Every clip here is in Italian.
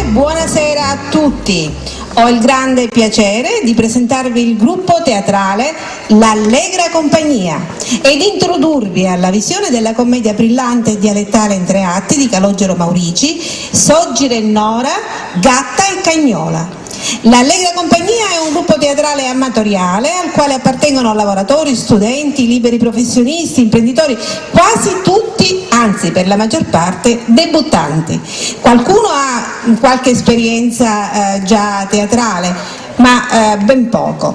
Buonasera a tutti. Ho il grande piacere di presentarvi il gruppo teatrale L'Allegra Compagnia ed introdurvi alla visione della commedia brillante e dialettale in 3 atti di Calogero Maurici, Soggire e Nora, Gatta e Cagnola. L'Allegra Compagnia è un gruppo teatrale amatoriale al quale appartengono lavoratori, studenti, liberi professionisti, imprenditori, quasi tutti, anzi per la maggior parte, debuttanti. Qualcuno ha qualche esperienza già teatrale, ma ben poco.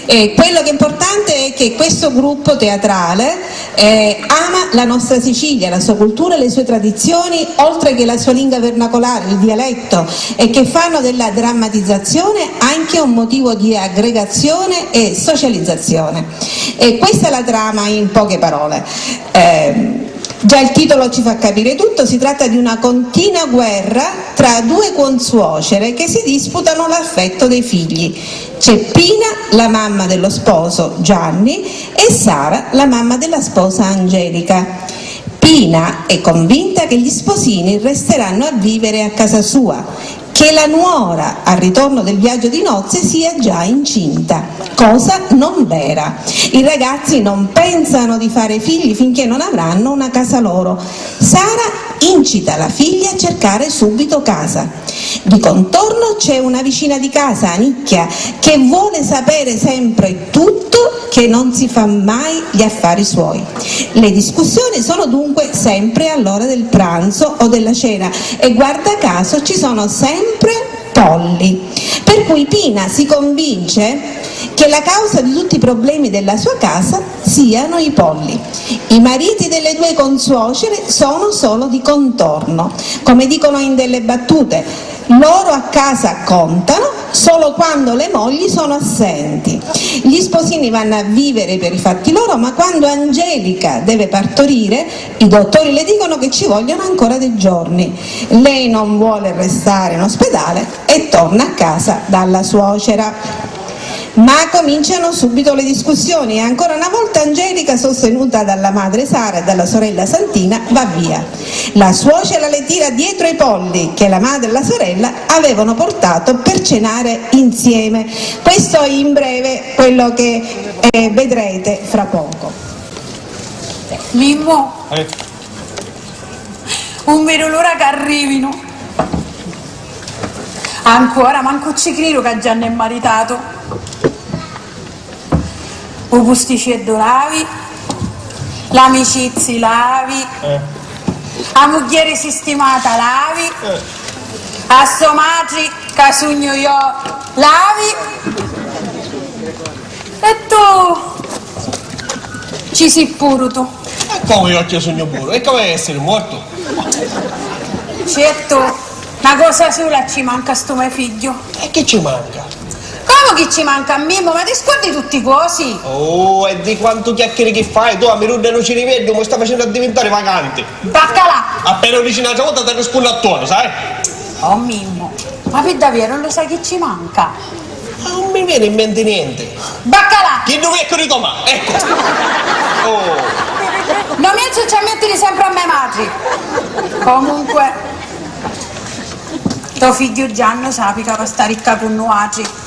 Quello che è importante è che questo gruppo teatrale ama la nostra Sicilia, la sua cultura e le sue tradizioni, oltre che la sua lingua vernacolare, il dialetto, e che fanno della drammatizzazione anche un motivo di aggregazione e socializzazione. E questa è la trama in poche parole. Già il titolo ci fa capire tutto, si tratta di una continua guerra tra 2 consuocere che si disputano l'affetto dei figli. C'è Pina, la mamma dello sposo Gianni, e Sara, la mamma della sposa Angelica. Pina è convinta che gli sposini resteranno a vivere a casa sua, che la nuora al ritorno del viaggio di nozze sia già incinta, cosa non vera. I ragazzi non pensano di fare figli finché non avranno una casa loro. Sara incita la figlia a cercare subito casa. Di contorno c'è una vicina di casa, Anicchia, che vuole sapere sempre tutto, che non si fa mai gli affari suoi. Le discussioni sono dunque sempre all'ora del pranzo o della cena e guarda caso ci sono sempre polli, per cui Pina si convince che la causa di tutti i problemi della sua casa siano i polli. I mariti delle 2 consuocere sono solo di contorno, come dicono in delle battute, loro a casa contano solo quando le mogli sono assenti. Gli sposini vanno a vivere per i fatti loro, ma quando Angelica deve partorire i dottori le dicono che ci vogliono ancora dei giorni. Lei non vuole restare in ospedale e torna a casa dalla suocera. Ma cominciano subito le discussioni e ancora una volta Angelica, sostenuta dalla madre Sara e dalla sorella Santina, va via. La suocera le tira dietro i polli che la madre e la sorella avevano portato per cenare insieme. Questo è in breve quello che vedrete fra poco. Mimmo, non vedo l'ora che arrivino. Ancora, manco ci credo che già ne è maritato. O posticeddo lavi, l'amicizia lavi, la moglie sistemata lavi, a sto madri che sogno io lavi, e tu ci sei pure tu. E come io ci sogno pure? E come essere morto? Certo, una cosa sola ci manca a sto mio figlio. E che ci manca? Come che ci manca a Mimmo? Ma ti scordi tutti cosi? Oh, e di quanto chiacchiere che fai? Tu a Mirunda non ci rivedo, mi sta facendo a diventare vacante. Baccalà! Appena dici un'altra volta ti rispondo attorno, sai? Oh Mimmo, ma per davvero non lo sai che ci manca? Ma non mi viene in mente niente. Baccalà! Chi dove è di Tomà? Ecco! Oh! Non mi acciacciamettili sempre a me madri. Comunque, tuo figlio Gianno sappi che va a stare il capo nuaci.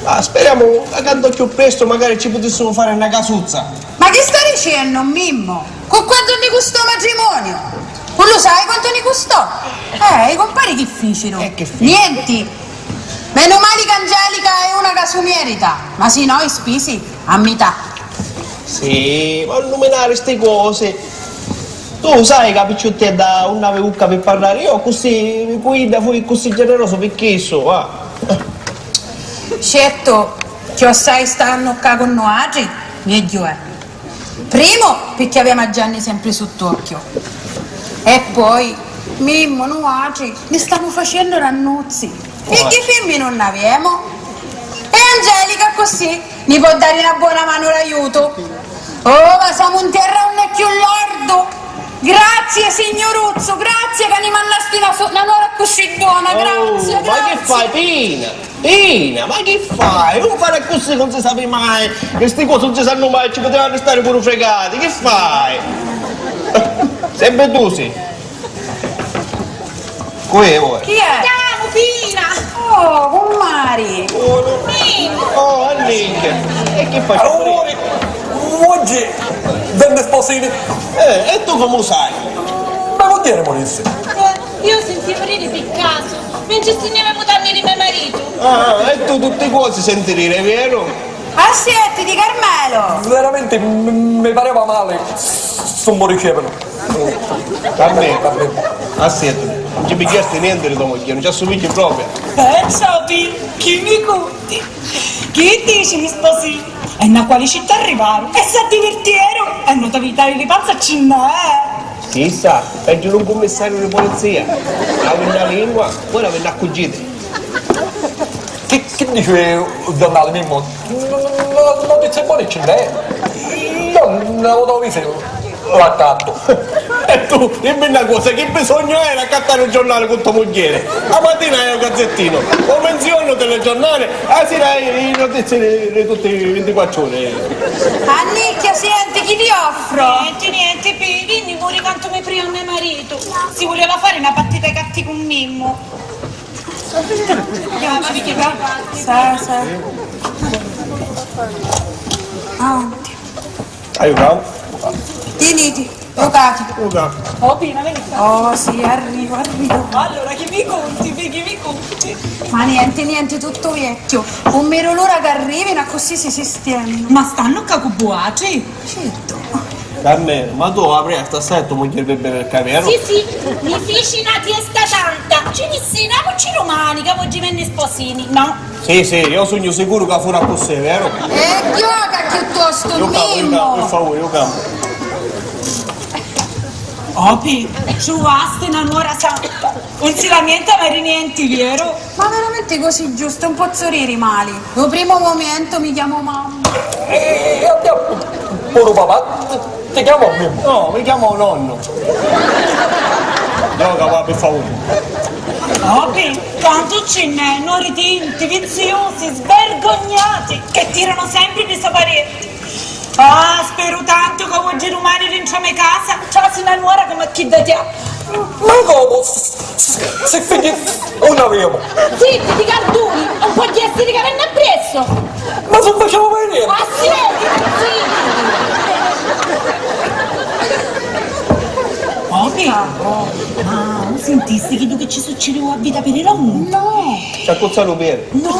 Ma speriamo che tanto più presto magari ci potessimo fare una casuzza. Ma che stai dicendo, Mimmo? Con quanto ne costò matrimonio? Non lo sai quanto ne costò? I compari che fecero? Che fecero? Niente. Meno male che Angelica è una che si merita, ma sì, noi spisi a metà. Sì, ma non nominare ste cose. Tu sai che picciotti è da una veducca per parlare, io così mi guida, fui così generoso perché so, va. Certo, che assai stanno qua con noi, meglio è. Primo, perché avevamo Gianni sempre sott'occhio. E poi, Mimmo, noi ne stanno facendo rannuzzi. E che figli non ne abbiamo? E Angelica così mi può dare una buona mano l'aiuto. Oh, ma siamo in terra non è più lordo. Grazie signoruzzo, grazie che mi mandasti una nuova così buona, grazie, Ma che fai, Pina? Pina, ma che fai? Non fare così, non si sa mai. Queste cose non si sanno mai, ci potevano stare pure fregati. Che fai? Sempre tu sì. Come vuoi? Chi è? Andiamo, Pina! Oh, Mari. Oh, Annick. E che fai? Oggi venne sposini. E tu come lo sai? Ma vuol dire morisse? Io sentivo rire per caso, mentre stiamo danni di mio marito. Ah, e tu tutte cose senti dire, vero? Aspetti di Carmelo. Veramente mi pareva male. Non mi ricevono. Vabbè. Aspetta, non ci picchiasti niente di tua moglie, non ci assomigli proprio. Sapi, chi mi conti? Chi dice mi sposi? E na quale città arrivare? E se divertiero? E non devi evitare di panza ce n'è. Chissà, peggio di un commissario di polizia. Aveva una lingua, poi l'aveva accugita. Che dice il giornale Mimmo? Non dice buone ce n'è. Io non avevo visto l'accatto. E tu, dimmi una cosa, che bisogno era accattare il giornale con tua moglie? La mattina hai un gazzettino, o menzione il telegiornale, la sera hai le notizie di tutti i 24 ore. Annicchia, senti, chi ti offro? Niente, Pirini, muori quanto mi prima mio marito. Si voleva fare una partita ai catti con Mimmo. Andiamo, ma che va? Sì. Avanti. Aiutiamo. Tieniti, Lucati. Oh, Pina, vieni qua. Oh, sì, arrivo. Allora, chi mi conti? Ma niente, tutto vecchio. Non mero l'ora che arrivino, così si sistemano. Ma stanno cacubuaci? Certo. Carmelo, ma tu apri a stasera tua moglie per bere il caviero? Sì, mi feci una fiesta tanta. Ci dissinamoci romani, che oggi venne sposini, no? Sì, io sogno sicuro che farà così, vero? E gioca piuttosto, Io camo, per Mimmo. favore, io camo. Opi, ci basta una nuora santa. Non si lamenta per niente, vero? Ma veramente così giusto, un po' zoriri mali. Lo primo momento mi chiamo mamma. E abbiamo pure papà. Ti chiamo Mimmo. No, mi chiamo nonno. No, papà, per favore. Opi, quanto ce n'è, nori tinti, viziosi, svergognati, che tirano sempre di pareti. Ah, spero tanto che oggi domani rientriamo a casa, c'è una nuora come chi da te. Ma come? Se figli non avevo. Zitti, di carduni, non può essere che venne appresso. Ma se facevo vedere. Ah, sì. Ma non sentisti che tu che ci succedeva a vita per il rom? No. Ci ha cozzato per. No,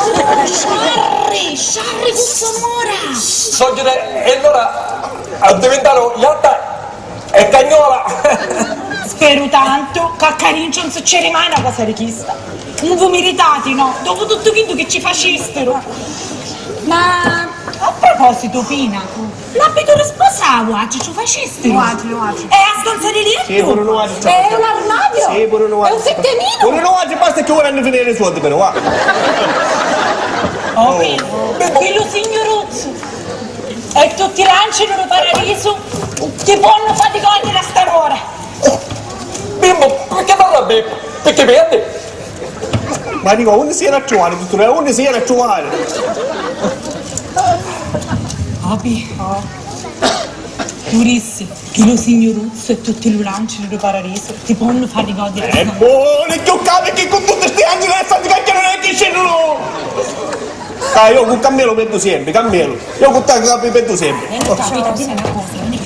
Sciarri, questo mora! Soggiore, e allora a diventare Iatta e Cagnola. Spero tanto che a Carincio non succede mai una cosa richiesta. Non vi meritati, no? Dopo tutto quello che ci facestero. Ma a proposito, Pina, l'abito di sposavo, oggi ci facestero? Nuaci. È a stanza di letto? Sì, pure nuaci. È un armadio? Sì, pure nuaci. È un settemino? Pure nuaci, basta che vorranno finire i soldi però, va. Oh, Pina, quello signoruzzo. E tutti i lanci loro paradiso ti possono faticare da st'ora. Bimbo, perché parla? Perché verde? Ma dico, onde si era a trovare, tutto, onde si era a trovare? Opi, Turissi, che lo signoruzzo e tutti i lanci loro paradiso ti possono faticare da È st'ora. buono, che cade che con tutti questi anni non è stato che non è che scendono! Dai, io con Cammelo penso sempre, Cammelo. Io con te capi penso sempre. Non capito, dimmi una cosa, vieni.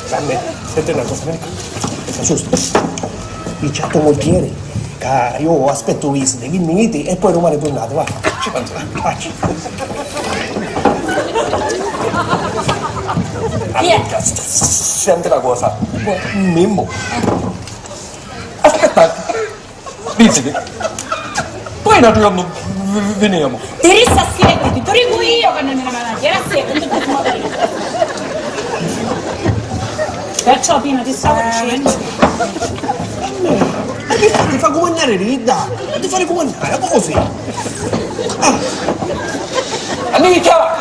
Cammelo, senti una cosa, vieni qua. Sta giusto? Il chatto moltiere. Io aspetto visite, 15 minuti e poi domani tornate, va. Ci penso, facci. Amica, senti una cosa. Mimmo. Aspetta. Visiti. Poi un giorno veniamo. Ti resta siete, ti dico io che non me la mangi, era siete, tutto il modo io. Perciò Pina ti stavo dicendo. Ma che fai? Ti fa comandare Ridda? Non ti fare comandare, ma così? Amica,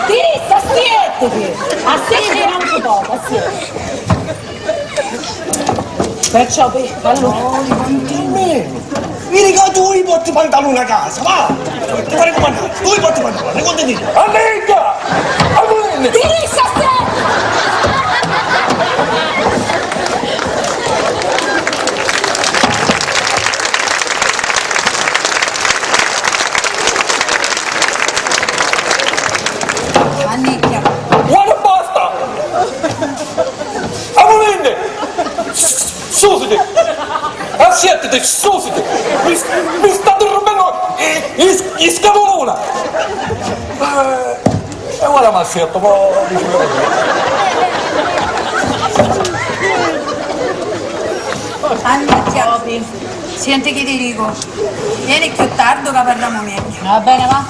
Ti resta siete, a siete non si può, a siete. Perciò allora. Vieni che tu i porti pantaloni a casa, va! Ti fare comandare, tu i porti pantaloni, contenti? amica! Ti resta siete! Annicchia. Guarda, basta! Amolende! Susiti! Assietiti, susiti! Mi state rompendo i scavolona! E guarda, ma assetto, poi dicevo Annicchia. Senti che ti dico. Vieni più tardi che parliamo meglio. Va bene, va?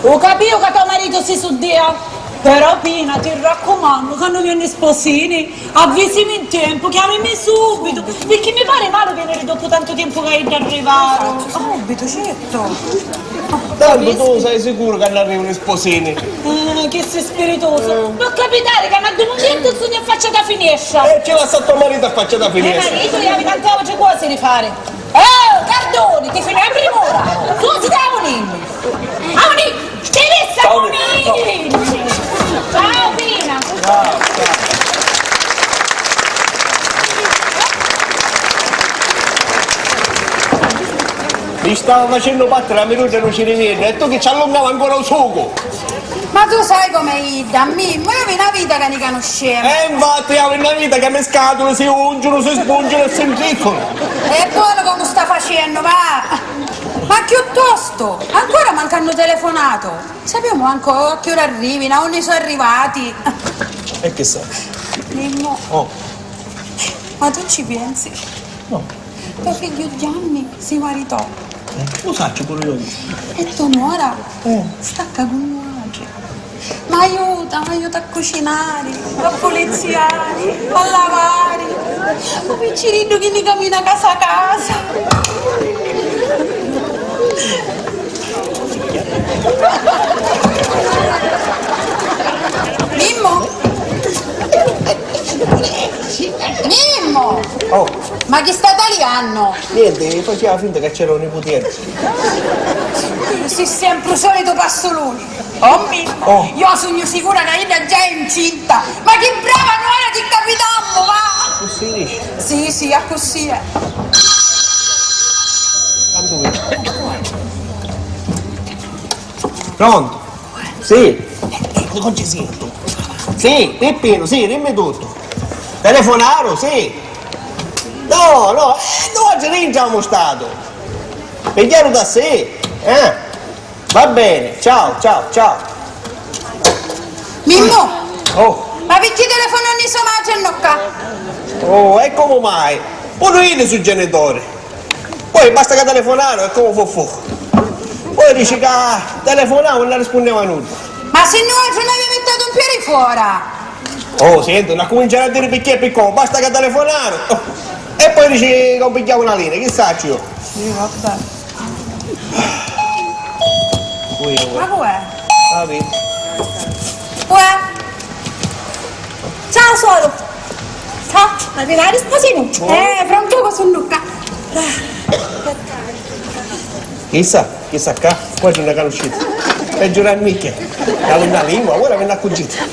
Ho capito che tuo marito si suddia. Però Pina, ti raccomando, quando viene sposini, avvisimi in tempo, chiamami subito, perché mi pare male venire dopo tanto tempo che hai arrivato. Subito, certo. Tanto tu sei sicuro che non arrivano i sposini? Che sei spiritoso. Può capitare che a un momento il sogno faccia da finestra. E ce l'ha stato marito a faccia da E finestra. marito gli avevi tante oggi cose di fare. Cardoni, ti finiamo prima ora. Tu si Amonini. Amonini, ti resta Amonini. Ciao Pina. Mi stava facendo battere la minuta e non ci riviene, e tu che ci allungava ancora un sugo. Ma tu sai com'è Ida, Mimmo, io avevo una vita che ne conoscevo. Infatti io avevo una vita che mi scatolano, si ungono, si spungono e si intriccono. E buono come sta facendo, va! Ma piuttosto, ancora mancano telefonato. Sappiamo ancora a che ora arrivi, a onde sono arrivati. E che sa? Mimmo, Oh, ma tu ci pensi? no. Tuo figlio Gianni si maritò Lo saccio pure io. e tua nuora stacca con nuoce. Ma aiuta a cucinare, a puliziare, a lavare. Ma piccerino che ne cammina casa a casa. Mimmo! Mimmo! Oh, Ma chi sta tagliando? niente, faceva finta che c'era un nipotiere. Sei sempre il solito passolone. Oh Mimmo, Oh. io sogno sicura che io già è incinta. Ma che brava nuora di capitammo, va! Così dici? Sì, a così è. Tanto vedi. Pronto? Sì. Non ci sento. Sì, Peppino, sì, dimmi tutto. Telefonaro, sì. No, oggi rinciamo stato. Pigliaro da sé. Va bene, ciao. Mimmo, Oh, ma perché telefonano i somaggi e non qua? e come mai? Pure io sui genitori. Poi basta che telefonare e come fu. Poi dice che telefonavo e non rispondeva nulla. Ma se no oggi non avevi mettato un piede fuori. Oh, sento, non cominciare a dire perché è piccolo, basta che telefonare. Oh. E poi dice che non pigliavo una linea, chissà io. Sì, vabbè. Ma com'è? Com'è? Ciao suoro! Ciao, ma ti vai risposino? Fra un poco sono Luca. Chissà qua, qua c'è una canuscita. Peggio una micchia. La una lingua, ora viene accugita.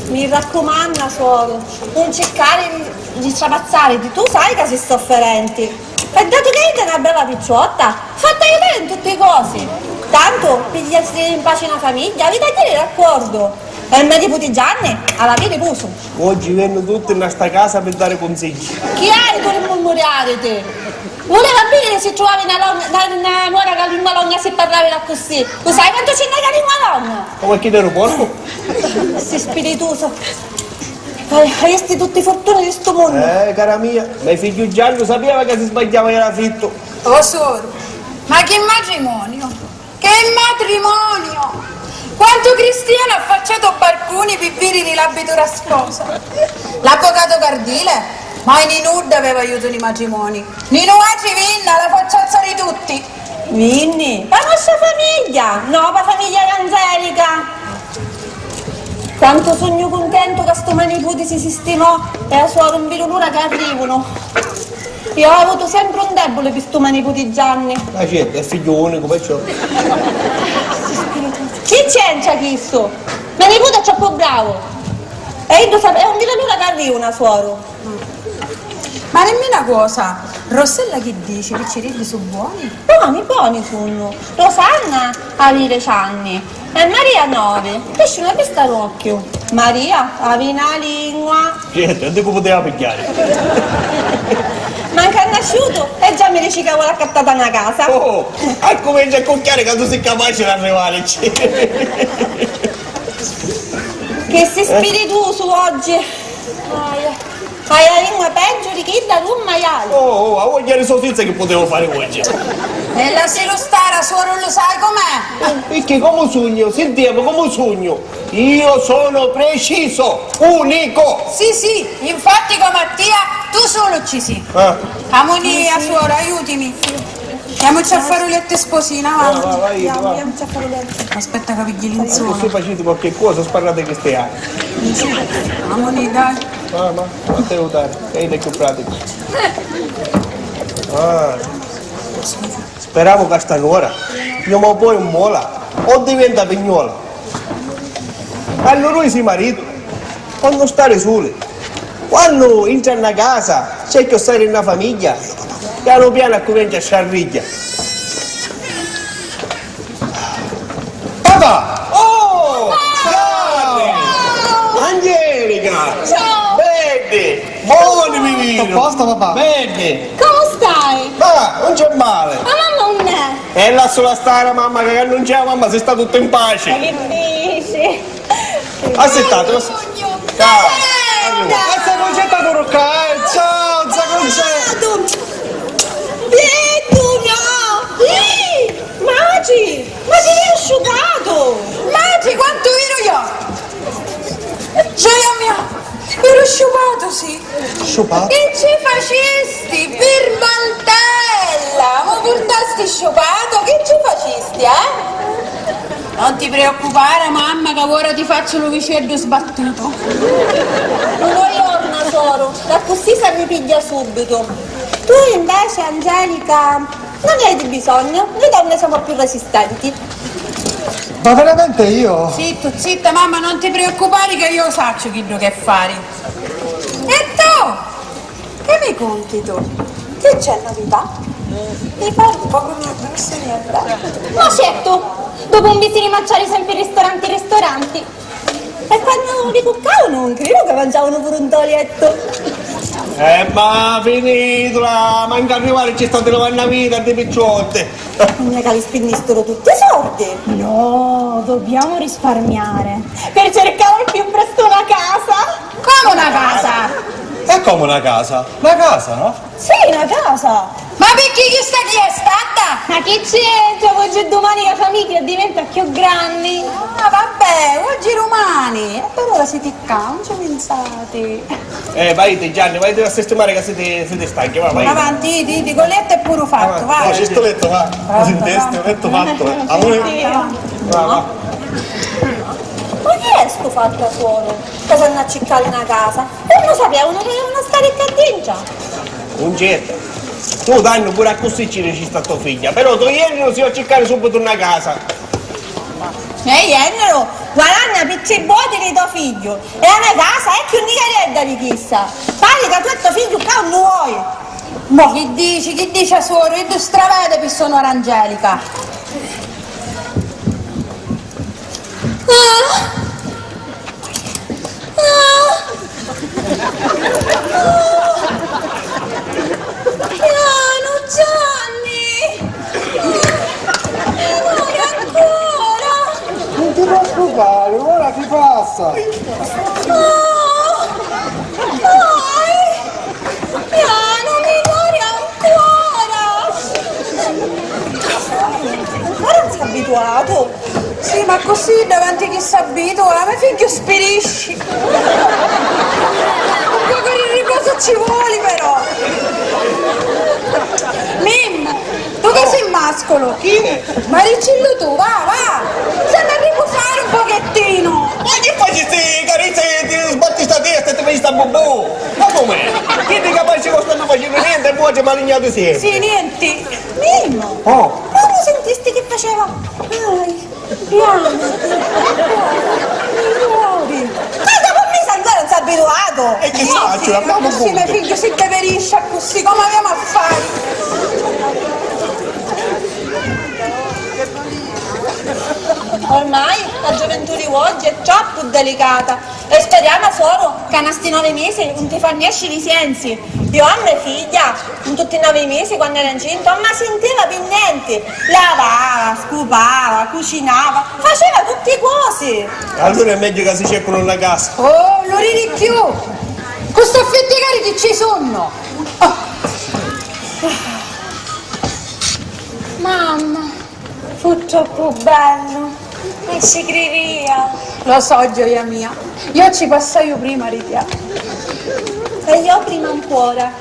Mi raccomando, suoro, non cercare di strapazzare, tu sai che sei sofferenti. E dato che sei una bella picciotta, fatti aiutare in tutte le cose. Tanto, pigli a stare in pace una famiglia, vi tagliare d'accordo. E il mio nipote Gianni, alla fine puso. Oggi vengono tutti in questa casa per dare consigli. Chi hai per mormorare te? Voleva bene se trovavi una nuora che lingua longa se parlavi da così. Lo sai quanto c'è una lingua longa? Come chi l'aeroporto? Sei spiritoso. Avresti tutte le fortune di sto mondo. Cara mia, ma il figlio Gianni sapeva che si sbagliava e era fitto. Oh soro, ma che matrimonio? Che matrimonio! Quanto Cristiano ha affacciato balconi per vedere l'abito da sposa. L'avvocato Cardile? Ma in Inud aveva aiuto di matrimoni. Nino Aci vinna, la facciazza di tutti. Vinni, ma nostra famiglia, nuova famiglia Angelica. Quanto sogno contento che sto nipote si sistemò e la suora non vedo l'ora che arrivano. Io ho avuto sempre un debole per sto nipote Gianni. Ma certo, è figlio unico, perciò. Chi c'entra questo? Mio nipote è troppo bravo. E io non vedo l'ora che arrivano, suoro. Ma nemmeno una cosa, Rossella che dice? Che ci ridi sono buoni? Buoni sono. Rosanna ha 10 anni e Maria 9. Esce una pista d'occhio. Maria ha una lingua. Certo, e come poteva pigliare? Manca il nasciuto e già mi dici che vuole accattata una casa. Oh, e comincia a cocchiare che tu sei capace di arrivarci. Che sei spiritoso oggi. Hai la lingua peggio di chi da tu maiale. Oh, a voglia di sostizia che potevo fare oggi. E la Silostara, suoro, lo sai com'è? Perché come sogno, sentiamo come sogno. Io sono preciso, unico. Sì, infatti con Mattia tu solo ci sei. Amoni a suora, aiutami. Andiamoci a fare letto sposina, va. Vai. Andiamoci a fare letto. Aspetta che pigli Se l'insole. facete qualche cosa, sparate che stai. Amoni, dai. Ma non devo dare, è più pratico. Speravo che sta nuora, io mi poi in mola, o diventa pignola. Allora lui si marito, quando stare soli, quando entra in una casa, c'è che stare in una famiglia, piano piano comincia a sciarriglia. Papà! Oh! Ciao! Angelica! Ciao! Buoni vivino! Tutto a posto, papà? Bene! Come stai? Ma non c'è male! Ma non è. E là sulla stara mamma che non c'è mamma, si sta tutto in pace! Che dici? Aspettate, Sogno. ciao! Questa concetta con Roccare, ciao, za concetta! Magi! Ma ti sei asciugato! Magi, quanto ero io? Gioia mia! Ero sciupato, sì. Sciupato? Che ci facesti? Per Mantella! Ma portasti sciupato? Che ci facesti, Non ti preoccupare, mamma, che ora ti faccio l'ovicello sbattuto. Non ho orna, soro, da così se mi piglia subito. Tu invece, Angelica, non ne hai di bisogno, noi donne siamo più resistenti. Ma veramente io? Zitta, mamma, non ti preoccupare che io saccio chi che fare. E tu? Che mi conti tu? Che c'è novità? Mi parli un po' come una professionetta. Ma certo, dopo un visto di mangiare sempre in ristoranti. E quando li cuccavano, non credo che mangiavano pure un toglietto. Ma finitola, manca arrivare c'è stata una vita di picciotte. Non è che li spendessero tutti i soldi. No, dobbiamo risparmiare per cercare al più presto una casa. Come una casa? È come una casa? Una casa, no? Sì, una casa. Ma perché chi è stata? Ma che c'entra? Oggi e domani la famiglia diventa più grandi. Ah, vabbè, oggi romani. Per ora siete qua, non ci pensate. Vai Gianni, vai a sistemare che siete stanchi, vai. Avanti, di colletto è pure fatto, No, vai. c'è sto letto, va. Così in testa, letto fatto. Amore. Va. Ma chi è sto fatto a suono? Che sono a cercare una casa? E non sapevano che dovevano stare in cantingia. Un certo. Tu danno pure a così ci sta tua figlia, però tu ieri non si va a cercare subito una casa. Iennero, guadagna pizzi buoni di tuo figlio. E a una casa è che un nicaredda di chissà. Pare che tuo figlio qua non vuoi. Ma che dici suoro? Io ti stravede per sonora Angelica. Piano, Gianni! Muore ancora! Non ti preoccupare, ora ti passa. Piano, mi muore ancora! Ancora non sei abituato? Sì, ma così davanti a chi si abitua, mio figlio spirisci. Un po' con il riposo ci vuole però. Mim, tu che sei mascolo? Chi? Maricillo tu, va! Stai a riposare un pochettino. Ma che fai queste carezze, ti sbatti sta testa e ti fai sta bubù? Ma com'è? Chi ti capace che stanno facendo niente e poi ci malignato sempre? Sì, niente. Mimmo! Oh. Ma non sentiste che faceva? Ai, piano! Mi muori! Cosa con me se ancora non sei abituato? E che faccio? L'abbiamo Così mio punto. figlio si deperisce così, come abbiamo a fare? Ormai la gioventù di oggi è troppo delicata e speriamo solo che a sti 9 mesi non ti fornisci i sensi. Io a mia figlia, in tutti i 9 mesi quando era incinta, non mi sentiva più niente. Lavava, scopava, cucinava, faceva tutte cose. Allora è meglio che si cercano una casa. Oh, lo ridi più! Questo affetticare che ci sono! Mamma, fu troppo bello. E si gridia. Lo so, gioia mia. Io ci passai prima di te. E io prima ancora.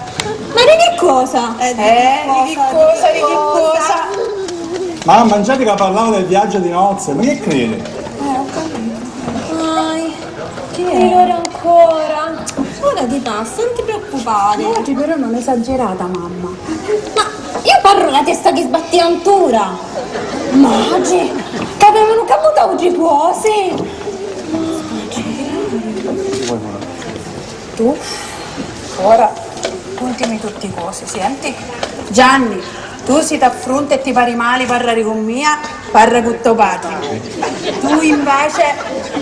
Ma di che cosa? Di che cosa? Mamma, Angelica parlava del viaggio di nozze, ma che credi? Ai, che ora ancora? Ora ti passa, non ti preoccupare. Oggi però non esagerata, mamma. Ma io parlo la testa che sbatti ancora. Maggi, che avevano caputo oggi cose. Tu, ora, contimi tutti i cose, senti? Gianni, tu si t'affronta e ti pari male, parlare con mia, parla con tuo padre. Tu invece,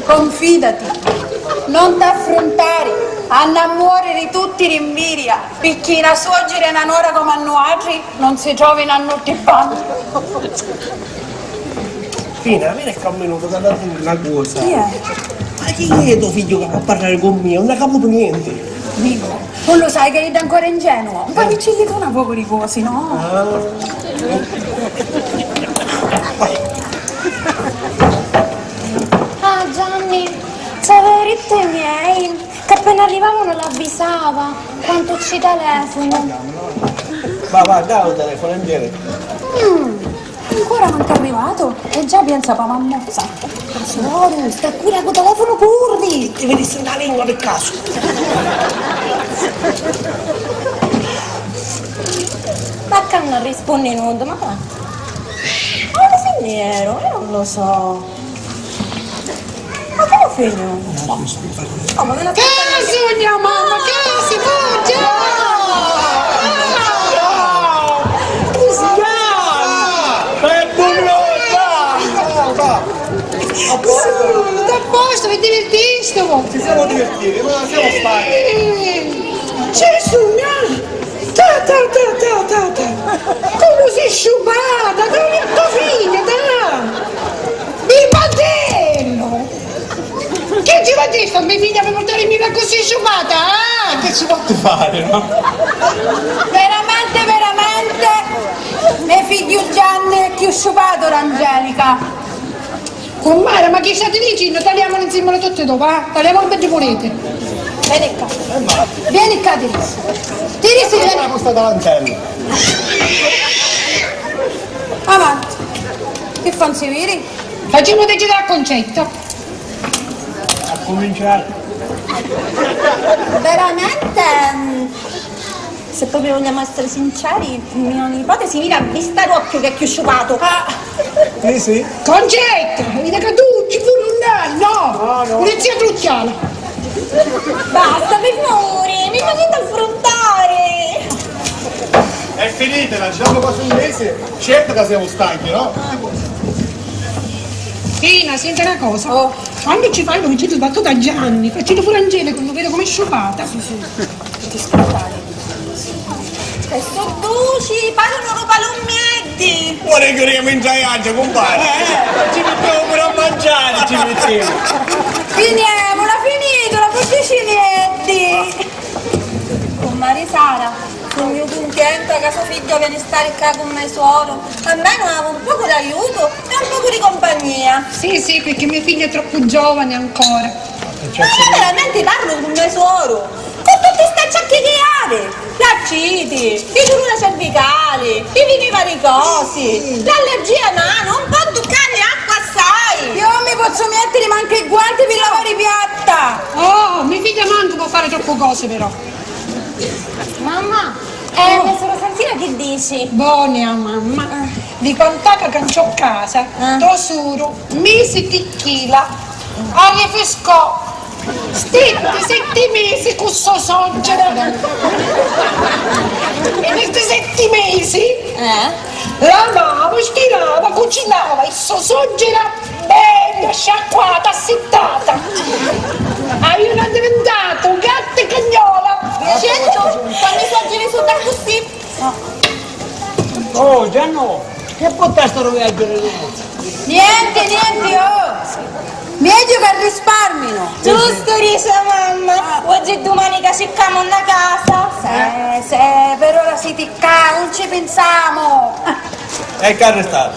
confidati, non t'affrontare. Anna a muore tutti rinviria, perché una suocera e una nora come hanno altri non si trovano a tutti i panni. Fina, vieni qua un minuto, da dare una cosa. Chi è? Ma chi è tuo figlio che può parlare con me? Non ha caputo niente. Vivo, non lo sai che eri ancora ingenuo? Un po' di cilli una poco di cose, no? Ah Gianni, c'avevo detto ai miei che appena arrivavano l'avvisava quanto ci telefono. Va, dai un telefono, Angelica. Ancora manca arrivato e già pensavamo a mozza. Tesoro, sta qui con telefono curvi. Ti vedi la lingua per caso. Ma che non rispondi nudo, ma va. Ma sei nero, io non lo so. Ma come figlio? No, ma me la Che sogna mamma, che si può già! divertire, ma siamo stanchi. Gesù, come sei sciupata, dai, tua figlia, dai! Il mantello! Che ci va a dire sta mia figlia per portare mica così sciupata, eh? Che ci potete fare, no? Veramente, mio figlio Gianni è più sciupato l'Angelica. Comare, ma che state dicendo? Tagliamolo insieme tutte dopo, eh? Tagliamolo per volete. Vieni qua. Vieni qua, Tiris. Tiris, Era vieni. questa davantello. Avanti. Che fanno i viri? Facciamo decidere al concetto. A cominciare. Veramente, se proprio vogliamo essere sinceri, mio nipote si mira a vista d'occhio che è più sciupato. Sì. Concetto! Vedi che tu ci pure un no! Pulizia trucciale! Basta, per favore, mi facete affrontare! È finita, dopo quasi un mese, certo che siamo stanchi, no? Fina, senti una cosa. Quando ci fai l'omicidio sbattuto a Gianni, faccelo pure Angela quando vedo come è sciupata. E su duci, parlano palomietti! Ora che rimane in giaiaggio, compare. Ci mettiamo pure a mangiare, ci mettiamo. Finiamola, finito, posticietti. Con Marisara, sono io contenta che suo figlio viene a stare qua con me suolo. Almeno avevo un poco d'aiuto e un poco di compagnia. Sì, perché mio figlio è troppo giovane ancora. Ma io veramente parlo con mio suoro. Con tutti sti acciacchi che avete, l'acciti, i dolori cervicali, i vini varicosi, l'allergia a mano, un po' di cane acqua assai. Io non mi posso mettere manco i guanti per lavare i piatta. Oh, mia figlia manco può fare troppe cose però. Mamma, mia sorella Santina che dici? Buona mamma. Vi contacca che c'ho casa, tosuro, mesi di chila, aria fresco. Stetti 7 mesi con sto soggero. E in questi 7 mesi lavavo, stirava, cucinava e sto soggero bella, sciacquata, assettata. Io non diventato gatta e cagnola. Certo, quando i soggeri sono da così. Oh, Gianno, che porta sto viaggio? Niente, oh. Meglio che risparmino. Giusto, dice mamma. Oggi e domani che cerchiamo una casa. Se, per ora si ticca, non ci pensiamo. E che arrestato?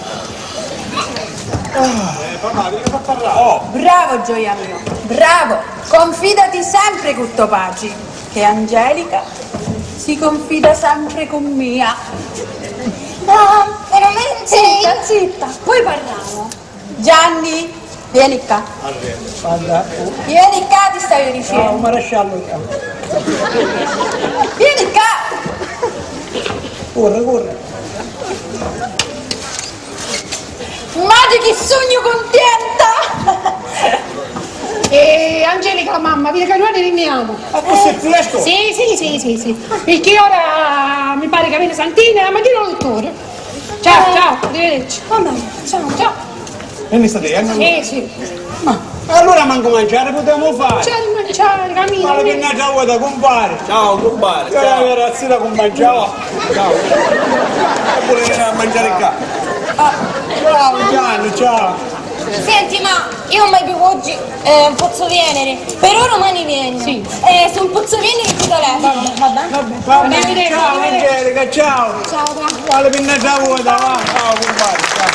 Bravo Gioia mio, bravo. Confidati sempre con tuo Paci, che Angelica si confida sempre con Mia. Ah, veramente? Zitta. Poi parliamo. Gianni, vieni qua. Guarda, Vieni qua, ti stavi dicendo. un maresciallo. Vieni qua. Corre. Madre che sogno contenta. E Angelica, la mamma, vedi che noi rimaniamo. Ma questo è presto? Sì. Perché ora mi pare che viene Santina e la mattina il dottore. Ciao, arrivederci. Vabbè, ciao. E mi state andando? Sì. Allora manco mangiare potremmo fare. C'è da mangiare, Ma la cammino. pinnata vuoi da compare? Ciao, compare. Io la ragazzina con mangiava. Ciao. E pure vieni a mangiare qua. Ciao Gianni, ciao. Senti, ma io mai più oggi Pozzo Venere. Per ora domani vieni. Sì. Sul Pozzo Venere ti telefono. Va bene? Arrivederci, Ciao arrivederci. Angelica, ciao. Ciao, va. Quale pinnata vuoi da va? Ciao, compare. Ciao.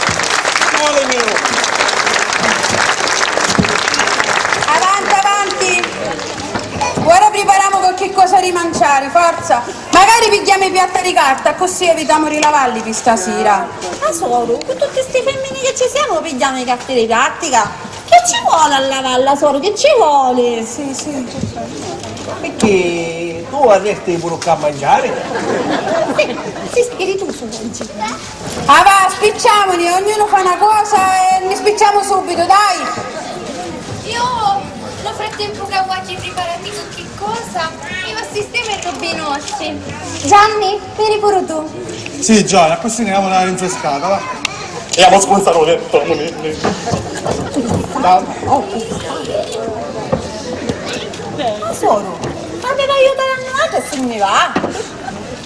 Amore mio. Avanti. Ora prepariamo qualche cosa di mangiare, forza. Magari pigliamo i piatti di carta, così evitiamo di lavarli per stasera. Soro, con tutte queste femmine che ci siamo, pigliamo i catti di plastica. Che ci vuole a lavalla, Soro? Che ci vuole? Sì. Perché tu arresti pure a mangiare? Sì, spiritoso oggi. Ah va, spicciamoli, ognuno fa una cosa e ne spicciamo subito, dai. Io nel frattempo che ho preparati qualche cosa, io sistema i robinosci. Gianni, vieni pure tu. Sì, Gianni, così ne abbiamo una rinfrescata, va? E abbiamo sconzato letto. Tesoro, aveva aiutato a nuoto e se ne va.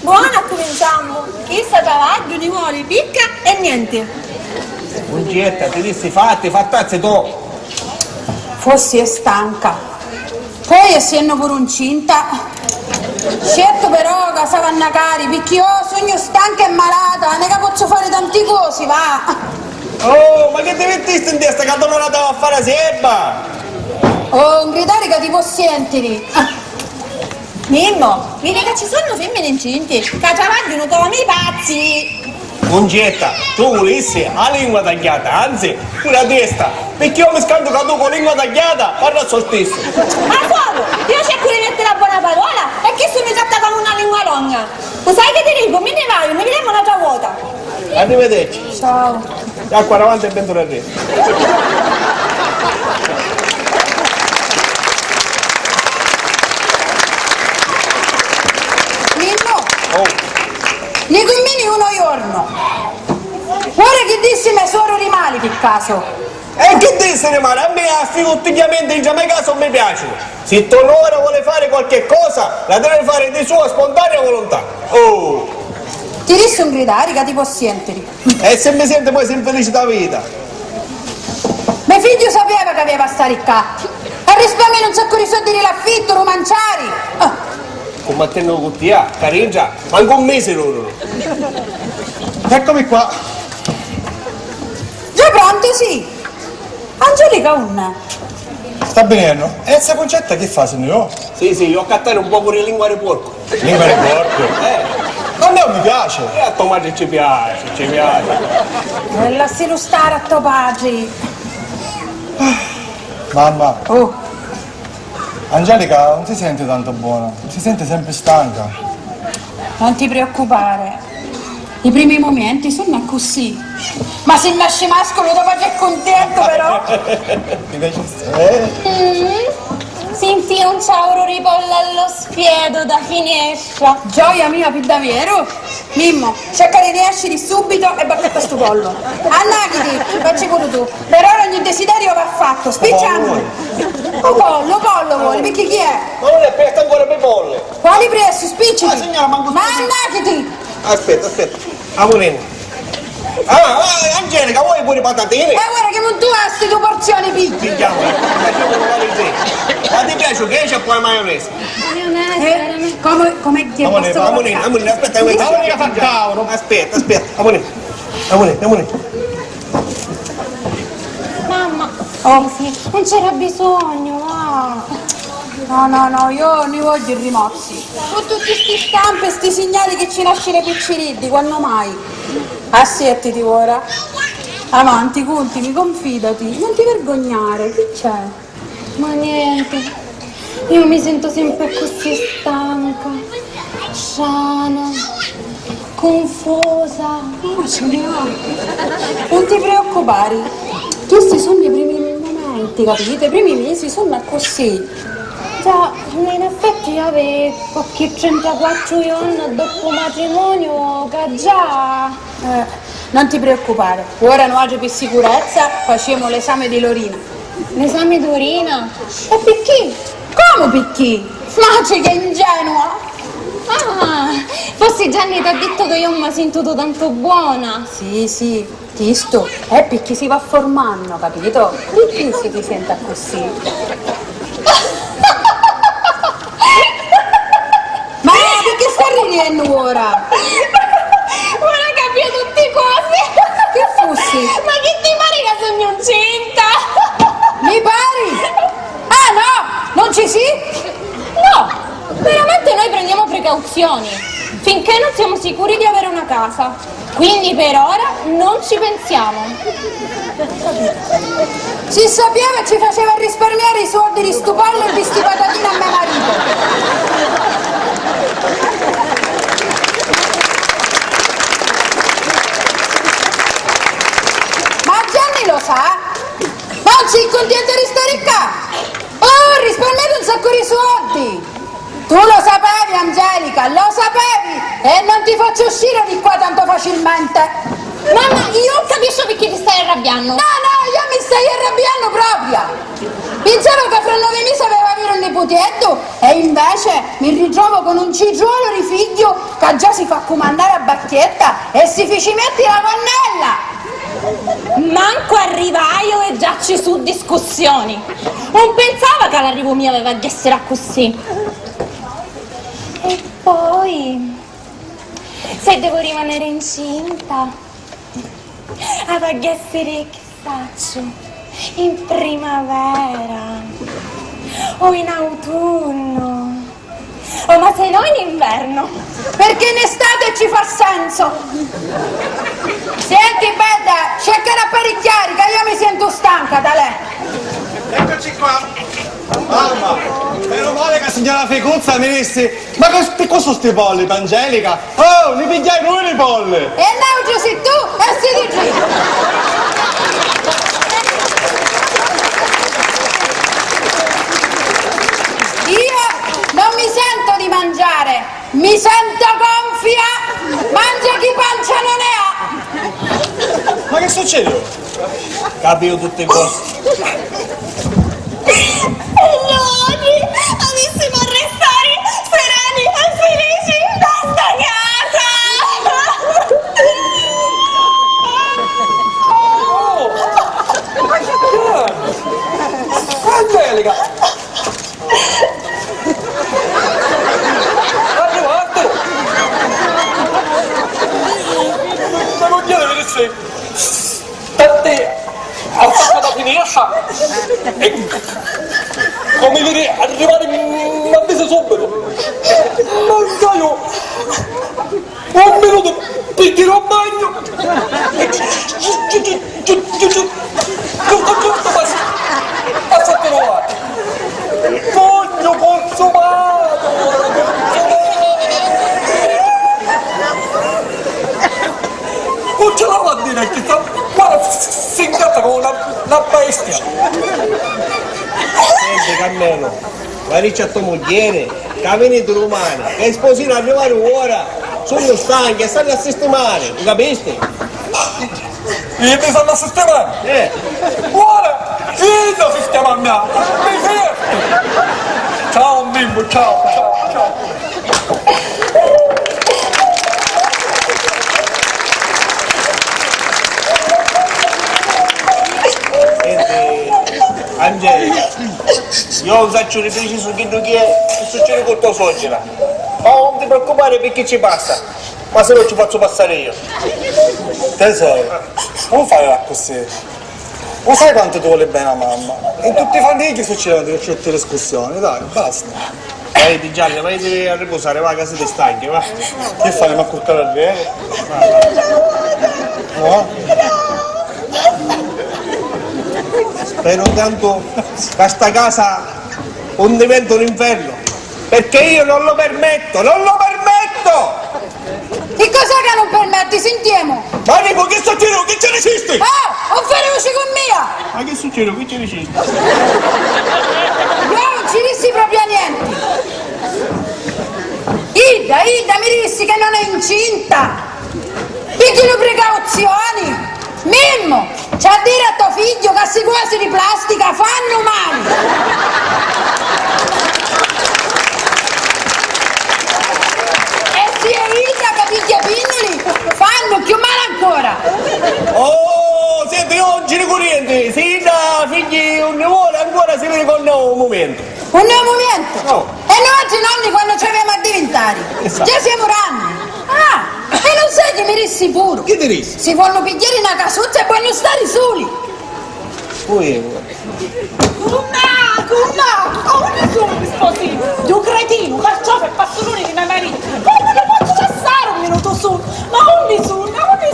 Buona, cominciamo. Chi sta travaglio, ne vuole, picca e niente. Ungetta, ti dissi fattazze tu. Fossi è stanca. Poi essendo pure incinta. Certo però che saranno cari, perché io sogno stanca e malata, ne posso fare tanti cosi, va. Oh, ma che ti mettiste in testa che non la devo a fare a sebba? Oh, gridare che ti può sentire. Mimmo, vedi che ci sono femmine incinte, che travagliano come i pazzi. Ungetta, tu volessi la lingua tagliata, anzi, pure la testa, perché io mi scando che tu con la lingua tagliata parla so stesso. Ma fuoco, io cerco di mettere la buona parola e che se mi tratta come una lingua longa. Lo sai che ti dico, me ne vai, ne vediamo un'altra vuota. Arrivederci. Ciao. Acqua davanti e vento da re. Ne combini uno giorno. Guarda che dissi me suoro di mali per caso. E che disse male? A me affigottigliamento in Giamaica non mi piace. Se Tonora vuole fare qualche cosa, la deve fare di sua spontanea volontà. Oh! Ti disse un gridare che ti può sentire. E se mi sente poi sei infelice da vita. Mio figlio sapeva che aveva stare qua. E risparmiare un sacco di soldi dell'affitto, lo mangiare. Combattendo con Tia, Careggia, manco un mese loro. Eccomi qua. Già pronto, sì. Angelica Unna. Sta benendo. E questa concetta che fa, signor? Sì, io ho cattato un po' pure di lingua di porco. Lingua di porco? A me non mi piace. E a tua madre ci piace. E lasci lo stare a tuo padre. Mamma, Oh. Angelica non si sente tanto buona, si sente sempre stanca. Non ti preoccupare, i primi momenti sono così. Ma se nasce mascolo dopo che è contento però. Mi piace Senti un ciauro ripolla allo spiedo da finestra. Gioia mia per davvero. Mimmo, cerca di riescere subito e baccetta sto pollo. Annagiti, facci pure tu. Per ora ogni desiderio va fatto, spicciando. Un pollo vuole, perché chi è? Ma non è presto ancora per bolle. Quali presso, spicciti. Ma signora, manco Ma annagiti. Aspetta. Amorino. Angelica, vuoi pure patatine? Guarda che non tu hai queste due porzioni piccole. Picchiamo, facciamo provare il zero. Ma ti piace che c'è poi maionese? Come ti è posto? Amorino, aspetta, Amorino fa cavolo. Aspetta, Amorino. Mamma, sì, non c'era bisogno, va. No, io ne voglio i rimorsi. Con tutti sti stampi e sti segnali che ci lasci le picciriddi, quando mai? Assettiti ora. Avanti, continui, confidati, non ti vergognare, che c'è? Ma niente, io mi sento sempre così stanca, sana, confusa. Non ti preoccupare, questi sono i primi momenti, capite? I primi mesi sono così. Già, in effetti avevo qualche 34 anni dopo matrimonio che già... Non ti preoccupare, ora noi oggi per sicurezza facciamo l'esame di Lorina. L'esame d'urina? E perché? Come perché? Ma c'è che è ingenua! Ah, forse Gianni ti ha detto che io mi ho sentito tanto buona. Sì, questo è perché si va formando, capito? Perché si ti senta così? Ma perché stai ridendo ora? Ora capito tutte cose. Che fossi? Ma che ti pare che sono incinta? Mi pari? Ah no, non ci si? No, veramente noi prendiamo precauzioni finché non siamo sicuri di avere una casa. Quindi per ora non ci pensiamo. Si sapeva ci faceva risparmiare i soldi di sto pollo e di sti patatine a mio marito. Ma Gianni lo sa? Non sei contento di stare qua? Oh, risparmiate un sacco di soldi! Tu lo sapevi, Angelica, lo sapevi! E non ti faccio uscire di qua tanto facilmente! Mamma, io non capisco perché ti stai arrabbiando. No, io mi stai arrabbiando proprio! Pensavo che fra 9 mesi aveva avere un nipotetto e invece mi ritrovo con un cigiolo di figlio che già si fa comandare a bacchetta e si ci metti la cannella. Manco arrivaio e già ci su discussioni. Non pensava che all'arrivo mio aveva di essere così. E poi, se devo rimanere incinta, aveva di essere, che faccio, in primavera o in autunno. Oh, ma se no in inverno. Perché in estate ci fa senso. Senti, Beda, cerca di apparecchiare che io mi sento stanca da lei. Eccoci qua. Mamma, meno male che la signora Fecuzza mi disse, ma che cosa sti polli, Angelica? Oh, li pigliai noi le polli. E no, sei tu e sei di giù. Io non mi sento di mangiare, mi sento gonfia, mangia chi pancia non ne ha. Ma che succede? Capito tutte cose. Noi avessimo a restare sereni e felici da sta casa! Angelica! Arrivatelo! Ma non glielo vedessi! Per te! Ho fatto da finestra! E come vedi arrivare mi avvisa subito! Non so io! Un minuto! Picchierò a bagno! Giusto passatelo avanti! Voglio consumato! Non ce la va a dire che sta... Guarda, si ingatta come una bestia! Senti Carmelo, guarda a tua moglie, che venite romana, che è sposino arrivare ora, sono stanchi e stanno a sistemare, tu capisci? Io mi stanno a sistemare! Guarda, io sto sistemando! Mi fermo! Ciao bimbo, ciao, ciao, ciao! Angelica, io non faccio preciso che succede con tua suocera. Ma non ti preoccupare perché ci passa, ma se no ci faccio passare io. Tesoro, non fai così. Lo sai quanto ti vuole bene la mamma? In tutti i famigli succedono certe discussioni, dai, basta. Vai di Gianni, vai a riposare, va a casa ti stanchi, va. Che fai, ma accurcare al vero? No? Spero tanto che sta casa non diventa un inferno, perché io non lo permetto, non lo permetto! Che cos'è che non permetti? Sentiamo! Ma dico, che succede? Che ce ne esisti? Oh, non fare voce con mia! Ma che succede? Che ce ne esisti? No, non ci dissi proprio niente! Ida, mi dissi che non è incinta! Picchino precauzioni! Mimmo, c'è a dire a tuo figlio che questi cosi di plastica fanno male! E se è Ida che picchia pinnoli, fanno più male ancora! Oh, siete oggi di corriente! Sì, da figli un nipote ancora si vede con un nuovo momento! Un nuovo momento? No. E noi altri nonni quando ci avevamo a diventare? Esatto. Già siamo ranni! Ah! E non sai che mi rissi pure? Che ti rissi? Si fanno pigliare una casuzza e vogliono stare soli! Cunna! Oh, ne sono gli sposi! Tu cretino, carciofo e passoloni di mia marito! Come ne posso cessare un minuto solo? Ma non ne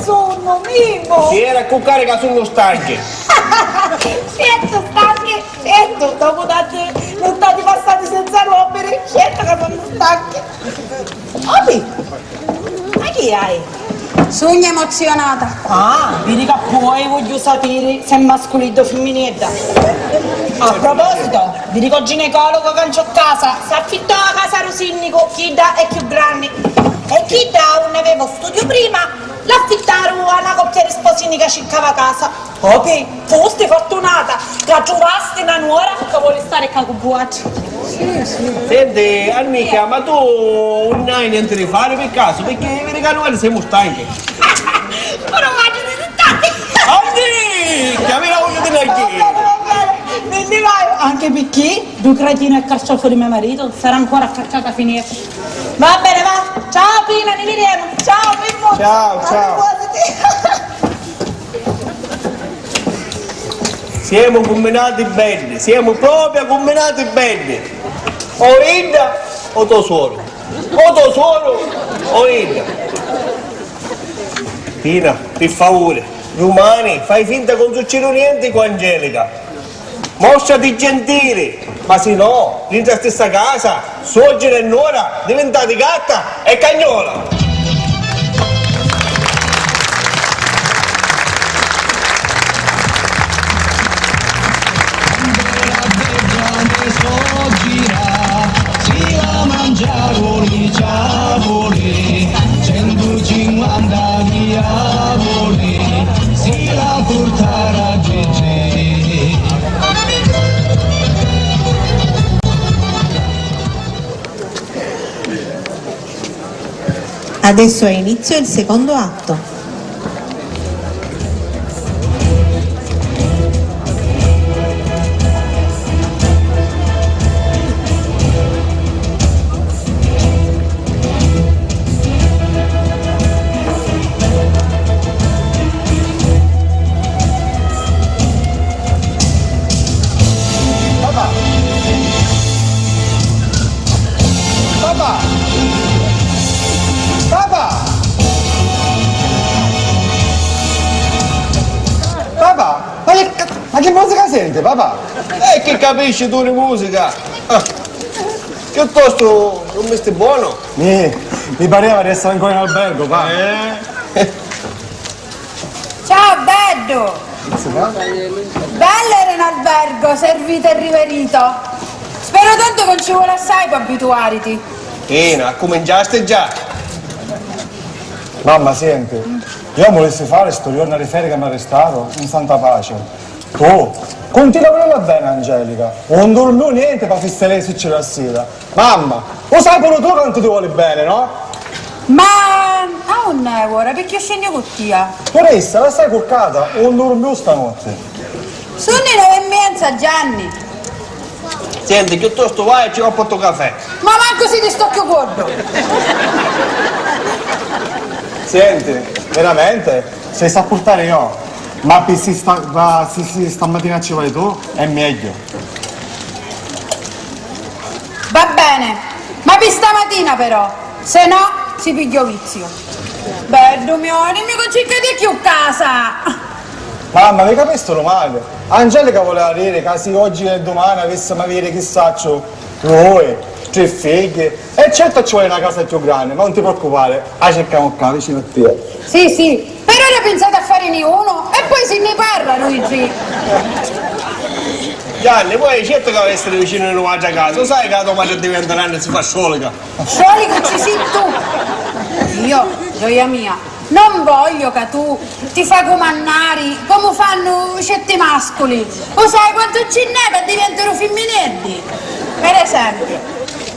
sono, Mimmo! Si era a cuccare che sono stanchi! Certo, stanchi! Certo, dopo tante nottate passate senza rompere, certo che sono stanchi! Opi! Ma chi hai? Sogna emozionata! Ah, vedi che poi voglio sapere se è mascolino o femminile. A proposito, vi dico ginecologo che c'ho casa, si affittò la casa Rosinnico, chi da è più grande. E chi da non avevo studio prima, l'affittarono a una coppia di sposini che cercava casa. Ok, fosti fortunata, che trovasti una nuora che vuole stare con voi. Senti, Annica, ma tu non hai niente da fare per caso? Perché vedi che noi siamo stanchi. Però vado di tanti. Annica, mi la voglio dire anche. Quindi vai. Anche perché due cretini e carciofo di mio marito sarà ancora affacciata a finire. Va bene, va. Ciao Pina, ne vedremo. Ciao Pippo. Ciao, ciao. Siamo combinati bene, siamo proprio combinati bene. O Inda o tuo suolo. O tuo suolo o Inda. Pina, per favore, domani fai finta che non succede niente con Angelica. Mostrati gentile, ma se no, dentro la stessa casa, suocera e nuora, diventate gatta e cagnola. Si la mangiavoli, ciavoli, 150 diavoli, si la portara a Gigi. Adesso ha inizio il secondo atto. Ma che musica sente, papà? Che capisci tu di musica? Piuttosto un mestiere buono. Mi pareva di essere ancora in albergo, papà. Ciao Beddo! Bello era in albergo, servito e riverito. Spero tanto che non ci vuole assai per abituarti. Pina, cominciaste già. Mamma, senti, io volessi fare sto giorno di ferie che mi ha arrestato in santa pace. Tu, continua a volerla bene, Angelica. Non dormo niente per fissare lei succede a sera. Mamma, lo sai pure tu quanto ti vuole bene, no? Ma a un ora, perché io scendo con tia? Toressa, la stai corcata? Non dormo stanotte. Sono le 9:30, Gianni. Senti, piuttosto vai e ci va a porto caffè. Ma manco si ti stocchio gordo. Senti, veramente, se sa portare io. Ma se stamattina ci vai tu, è meglio. Va bene, ma per stamattina però, se no si piglio vizio. Bello mio, non mi concercate più a casa. Mamma, mi capisco male. Angelica voleva dire che se oggi e domani avessimo avere chissà noi, 3 figli. E certo ci vuole una casa più grande, ma non ti preoccupare, la cerchiamo qua vicino a te. Sì, per ora pensate a fare ne uno e poi se ne parla, Luigi. Gianni, poi certo che essere vicino a una casa, sai che la tua madre diventa grande e si fa sciolica. Sciolica ci sei tu. Io, gioia mia, non voglio che tu ti fai comandare come fanno certi mascoli. O sai quanto ce n'è che diventano femminelli? Per esempio,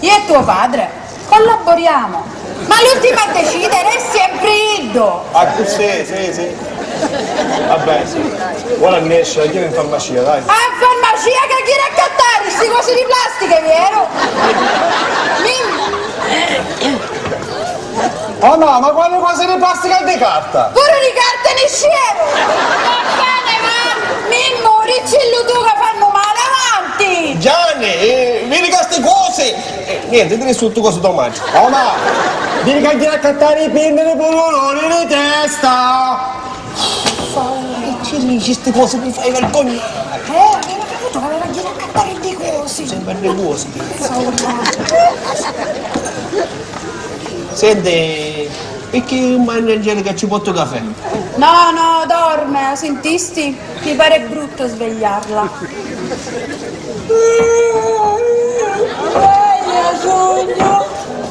io e tuo padre collaboriamo, ma l'ultima a decidere è sempre Iddo. Ah, sì. Vabbè, sì. Ora esce, chiede in farmacia, dai. A farmacia che chi raccattare, queste cose di plastica, vero? Oh no, ma quale cose di plastica e di carta? Pure di carta ne scemo! Va bene, ma Mimmo, ricillo tu che fanno male avanti! Gianni, vedi che queste cose! Niente, tieni su tu cose domani. Oh ma, devi che a cattare i pinni di pololoni di testa! Che ci dici queste cose, mi fai vergogna! Aveva capito che aveva girato a cattare di cose! Sempre nervoso. Senti, perché mangia Angelica ci porto caffè? No, dorme, sentisti? Mi pare brutto svegliarla.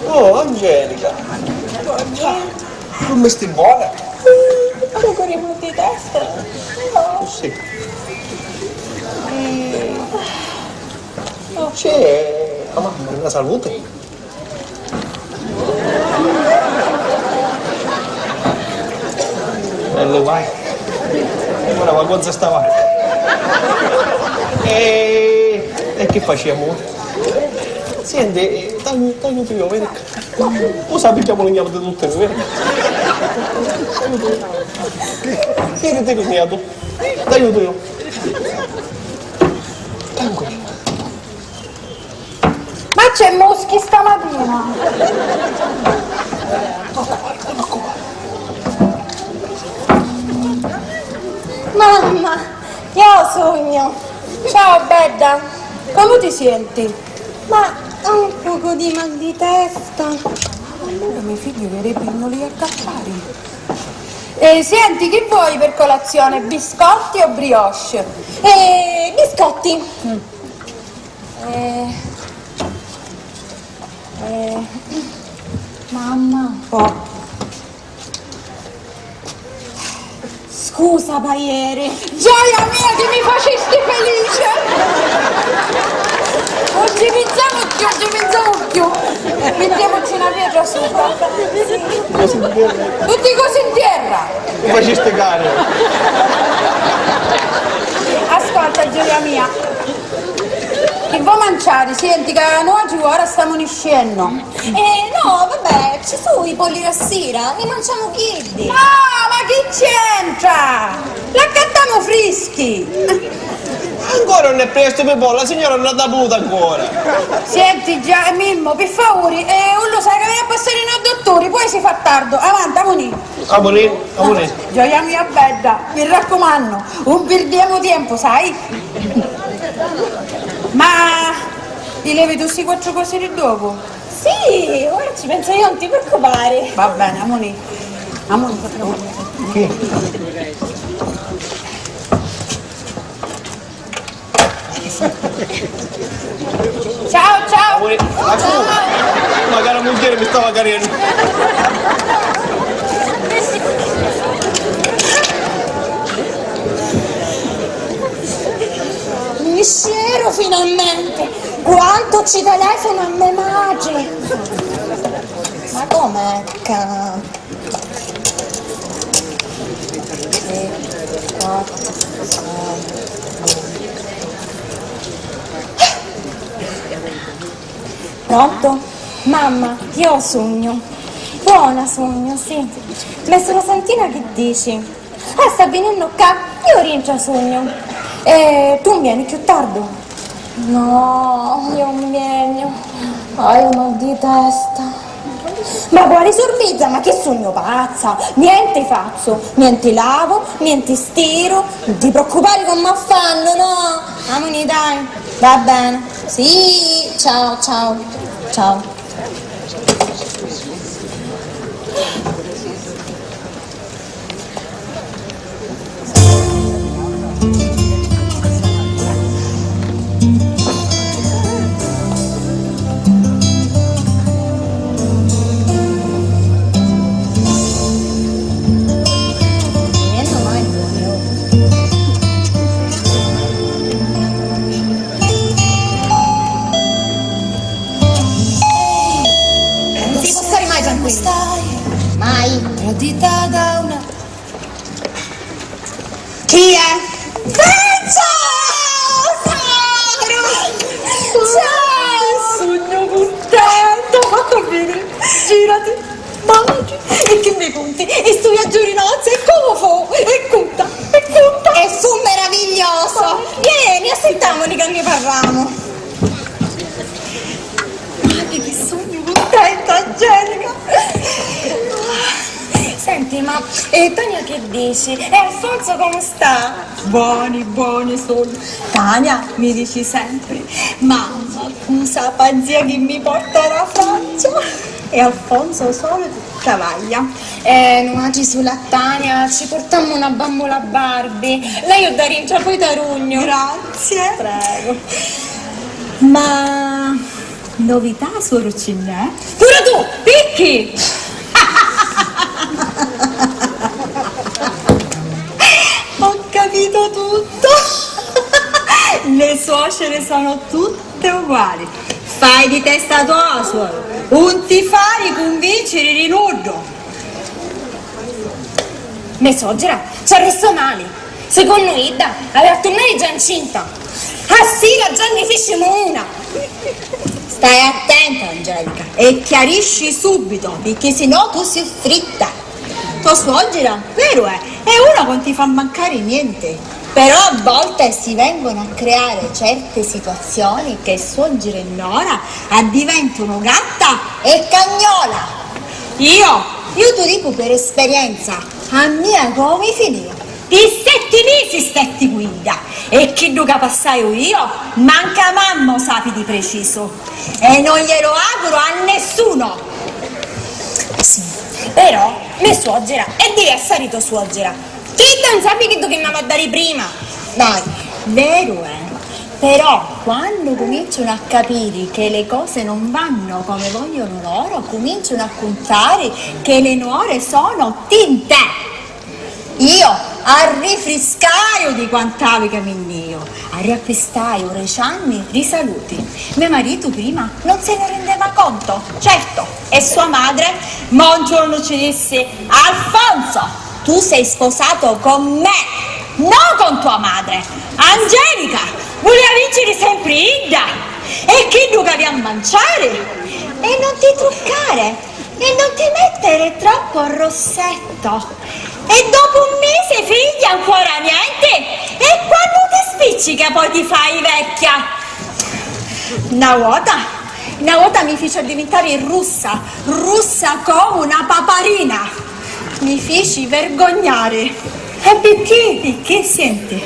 Oh, Angelica! Non mi stai buona? Ancora i mal di testa? No. Sì. C'è la salute. Bello vai. Ora ma cosa stava? E che facciamo? Senti, t'aiuto io, vedi? Lo sappiamo le chiamate tutte, vero? Vieni te cognato, t'aiuto io. Tranquillo. Ma c'è Moschi stamattina? Mamma, io ho sogno. Ciao Bedda, come ti senti? Ma ho un poco di mal di testa. Allora mio figlio che ripinnoli a cappari. Senti, che vuoi per colazione? Biscotti o brioche? Biscotti. Mamma. Oh. Scusa, Paiere. Gioia mia che mi facesti felice! Non ci pensiamo più. Mettiamoci una pietra sopra. Tutti così in terra. Mi faceste caro. Ascolta, Gioia mia. Che vuoi mangiare? Senti che noi oggi ora stiamo uscendo. No, vabbè, ci sono i polli da sera, ne mangiamo chilli. No, ma che c'entra? L'accattiamo freschi. Ancora non è presto per la signora non l'ha avuta ancora. Senti già, Mimmo, per favore, lo sai che viene a passare nei dottori, poi si fa tardi. Avanti, Amore. Gioia mia bella, mi raccomando, non perdiamo tempo, sai? Ma li levi tu questi 4 cose di dopo? Sì, ora ci penso io, non ti preoccupare. Va bene, amore. Ciao. Amore, la cara moglie mi stava carendo. Mi scero finalmente! Quanto ci telefono a mia madre! Ma com'è? Pronto? Mamma, io ho sogno. Buona sogno, sì. Messo la santina che dici? Sta venendo qua, io rientro a sogno. Tu vieni più tardi? No, io non vengo. Ho mal di testa. Ma quale sorpresa? Ma che sogno pazza! Niente faccio, niente lavo, niente stiro. Non ti preoccupare come mi fanno, no? Amoni dai. Va bene. Sì, ciao. Mai tradita da una. Chi è? Ciao! Sogno contento, fatto bene. Girati, mangi e che mi conti? E sto viaggio di nozze e come fu? E conta. E fu meraviglioso. Vieni, aspettiamoli che ne parliamo. Guardi che sogno contenta, Angelica. Senti, ma Tania che dici? E Alfonso come sta? Buoni sogni. Tania mi dici sempre, mamma, questa pazzia che mi porta alla Francia. E Alfonso solo travaglia. Oggi sulla Tania ci portiamo una bambola Barbie. Lei ho da rincia, poi tarugno. Grazie. Prego. Ma novità, suor Cinè? Pure tu, picchi! suocere sono tutte uguali. Fai di testa tua, suocero. Non ti fai convincere di nudo. Mia suocera ci ha resto male. Secondo Ida aveva tornare già incinta. Ah sì, la Gianni Fiscimo una. Stai attenta, Angelica, e chiarisci subito, perché sennò tu sei fritta. Tua suocera, vero è una che non ti fa mancare niente. Però a volte si vengono a creare certe situazioni che suocera e nora diventano gatta e cagnola. Io ti dico per esperienza, a mia come finì. Di 7 mesi stetti guida e chi duca passaio io manca mamma sapi di preciso e non glielo auguro a nessuno. Sì, però mia suocera è diversa di tua suocera. Chi non sapi che mi va a dare prima? Dai, vero è. Però quando cominciano a capire che le cose non vanno come vogliono loro, cominciano a contare che le nuore sono tinte. Io a rifriscaio di quant'avi camminio, a riacquistaio 10 anni di saluti. Mio marito prima non se ne rendeva conto, certo, e sua madre un giorno ci disse: Alfonso, tu sei sposato con me, non con tua madre. Angelica, voleva vincere sempre Ida, e chi ducavi a mangiare? E non ti truccare, e non ti mettere troppo rossetto. E dopo un mese figli ancora niente? E quando ti spiccica poi ti fai vecchia? Una volta mi fece diventare russa come una paparina. Mi feci vergognare. E perché? Perché senti?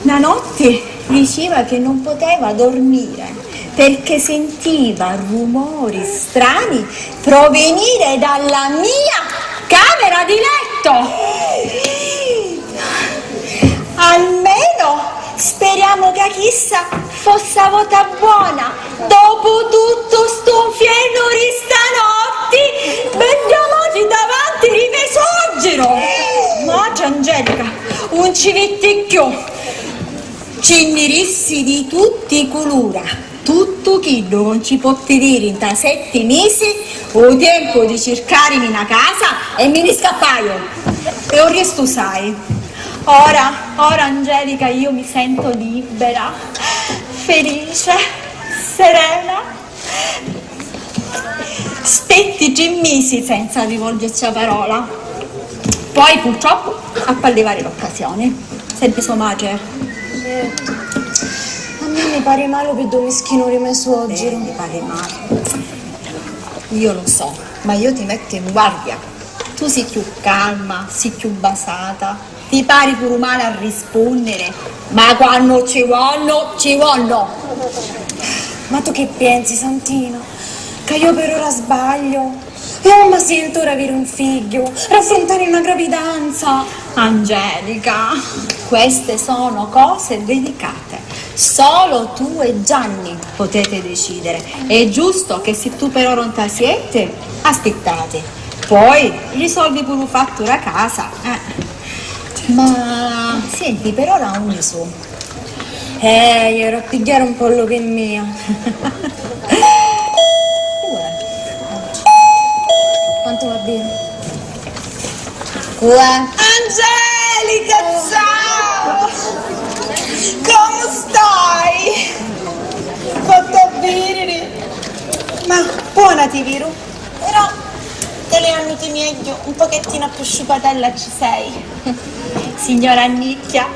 Una notte diceva che non poteva dormire perché sentiva rumori strani provenire dalla mia camera di letto. Almeno speriamo che chissà fosse vota buona. Dopo tutto sto inferno di stanotti, vediamoci davanti di mio suocero. Oggi Angelica, un civetticchio, cennerissi di tutti i colori. Tutto chi non ci può dire in 7 mesi ho tempo di cercarmi una casa e me ne scappaio. E il resto sai. Ora Angelica, io mi sento libera, felice, serena. Spetti 3 mesi senza rivolgerci la parola. Poi purtroppo appallevare l'occasione. Senti sua madre. A me mi pare male per due meschino di mio suocero. Mi pare male. Io lo so, ma io ti metto in guardia. Tu sei più calma, sei più basata, ti pari pure male a rispondere, ma quando ci vogliono. Ma tu che pensi, Santino? Che io per ora sbaglio? Io non mi sento ora avere un figlio, raffrontare una gravidanza. Angelica, queste sono cose delicate. Solo tu e Gianni potete decidere. È giusto che se tu però non ti siete, aspettate. Poi risolvi pure un fatto da casa. Ma senti, per ora un so. Io ero a pigliare un pollo che è mio. Quanto va bene? Angelica, ciao! Come stai? Fatto bene? Ma buona ti vero? Però te le hanno meglio, un pochettino più sciupatella ci sei. Signora Annicchia,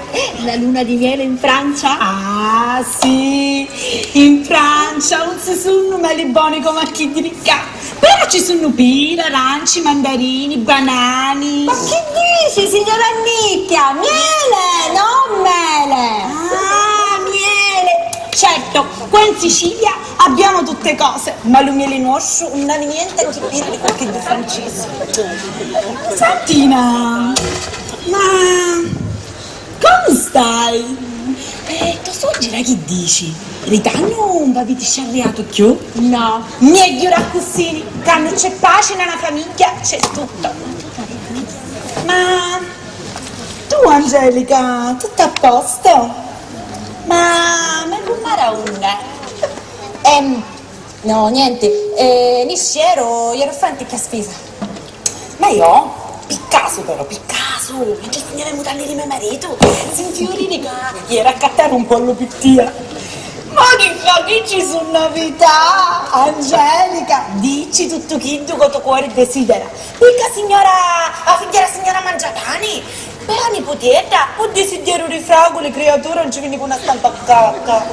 la luna di miele in Francia? Ah sì, in Francia non si sono meli buoni come a chi di ricca. Però ci sono pere, aranci, mandarini, banani. Ma che dici, signora Annicchia? Miele, non mele! Ah, miele! Certo, qua in Sicilia abbiamo tutte cose, ma lo miele nostro non ha niente a che dire di qualche di francese. Santina, ma come stai? Tu suocera che dici? Ritanno un po' di sciarriato più? No, meglio raccossini, quando c'è pace nella famiglia c'è tutto. Ma tu Angelica, tutto a posto? Ma come era no, niente. Nisciero, ero franti che spesa. Ma io? Piccaso però, Piccaso. Ma che signore mutarli di mio marito? Sinfiorini, ieri a cattare un pollo pittia. Ma che fa che ci sono novità? Angelica, dici tutto chi tu tuo cuore desidera. Mica signora, la figlia della signora Mangiapani. Per la nipotietta, o desiderio di fragole, creatura, non ci viene con una stampa a cacca.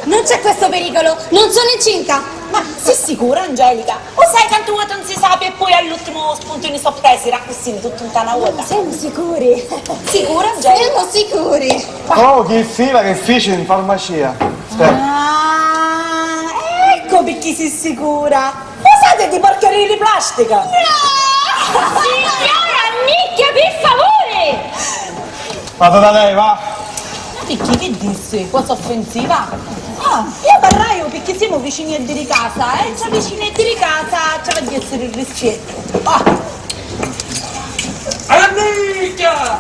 Non c'è questo pericolo, non sono incinta. Ma sei sicura, Angelica? O sai quanto vuoto non si sa e poi all'ultimo spunto ne sorpresi, raccossini tutto in tana vuota? Siamo sicuri. Sicura, Angelica? Siamo sicuri. Oh, che fila che fece in farmacia. Aspetta. Ah, ecco perché sei sicura. Usate di porcheria di plastica. No! Signora Annicchia, per favore! Vado da lei, va. Perché che disse? Cosa offensiva? Ah, io parraio perché siamo vicini di casa, e tra vicini di casa c'è di essere il rispetto. Ah! Annicchia!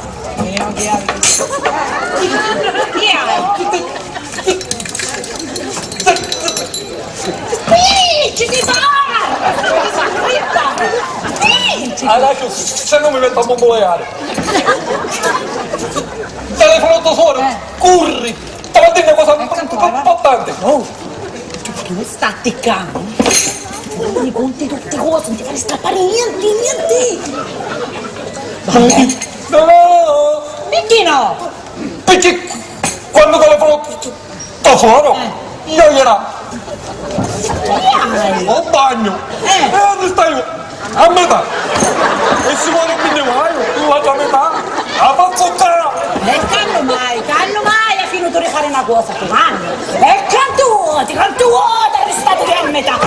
Ci si fa! Adesso se non mi metto a bomboleare. Telefono tesoro, corri! Te lo dico cosa importante. Oh, tu sta attaccando? Non mi conti tutte cose, non ti fai strappare niente! No! Perché no? Perché quando telefono tesoro, io gliela ho bagno. Dove stai? A metà. E si vuole quindi mai, la tua metà, la pazzottera. E callo mai, ha finito di fare una cosa, tu mangi. E canto vuota, restate che a metà.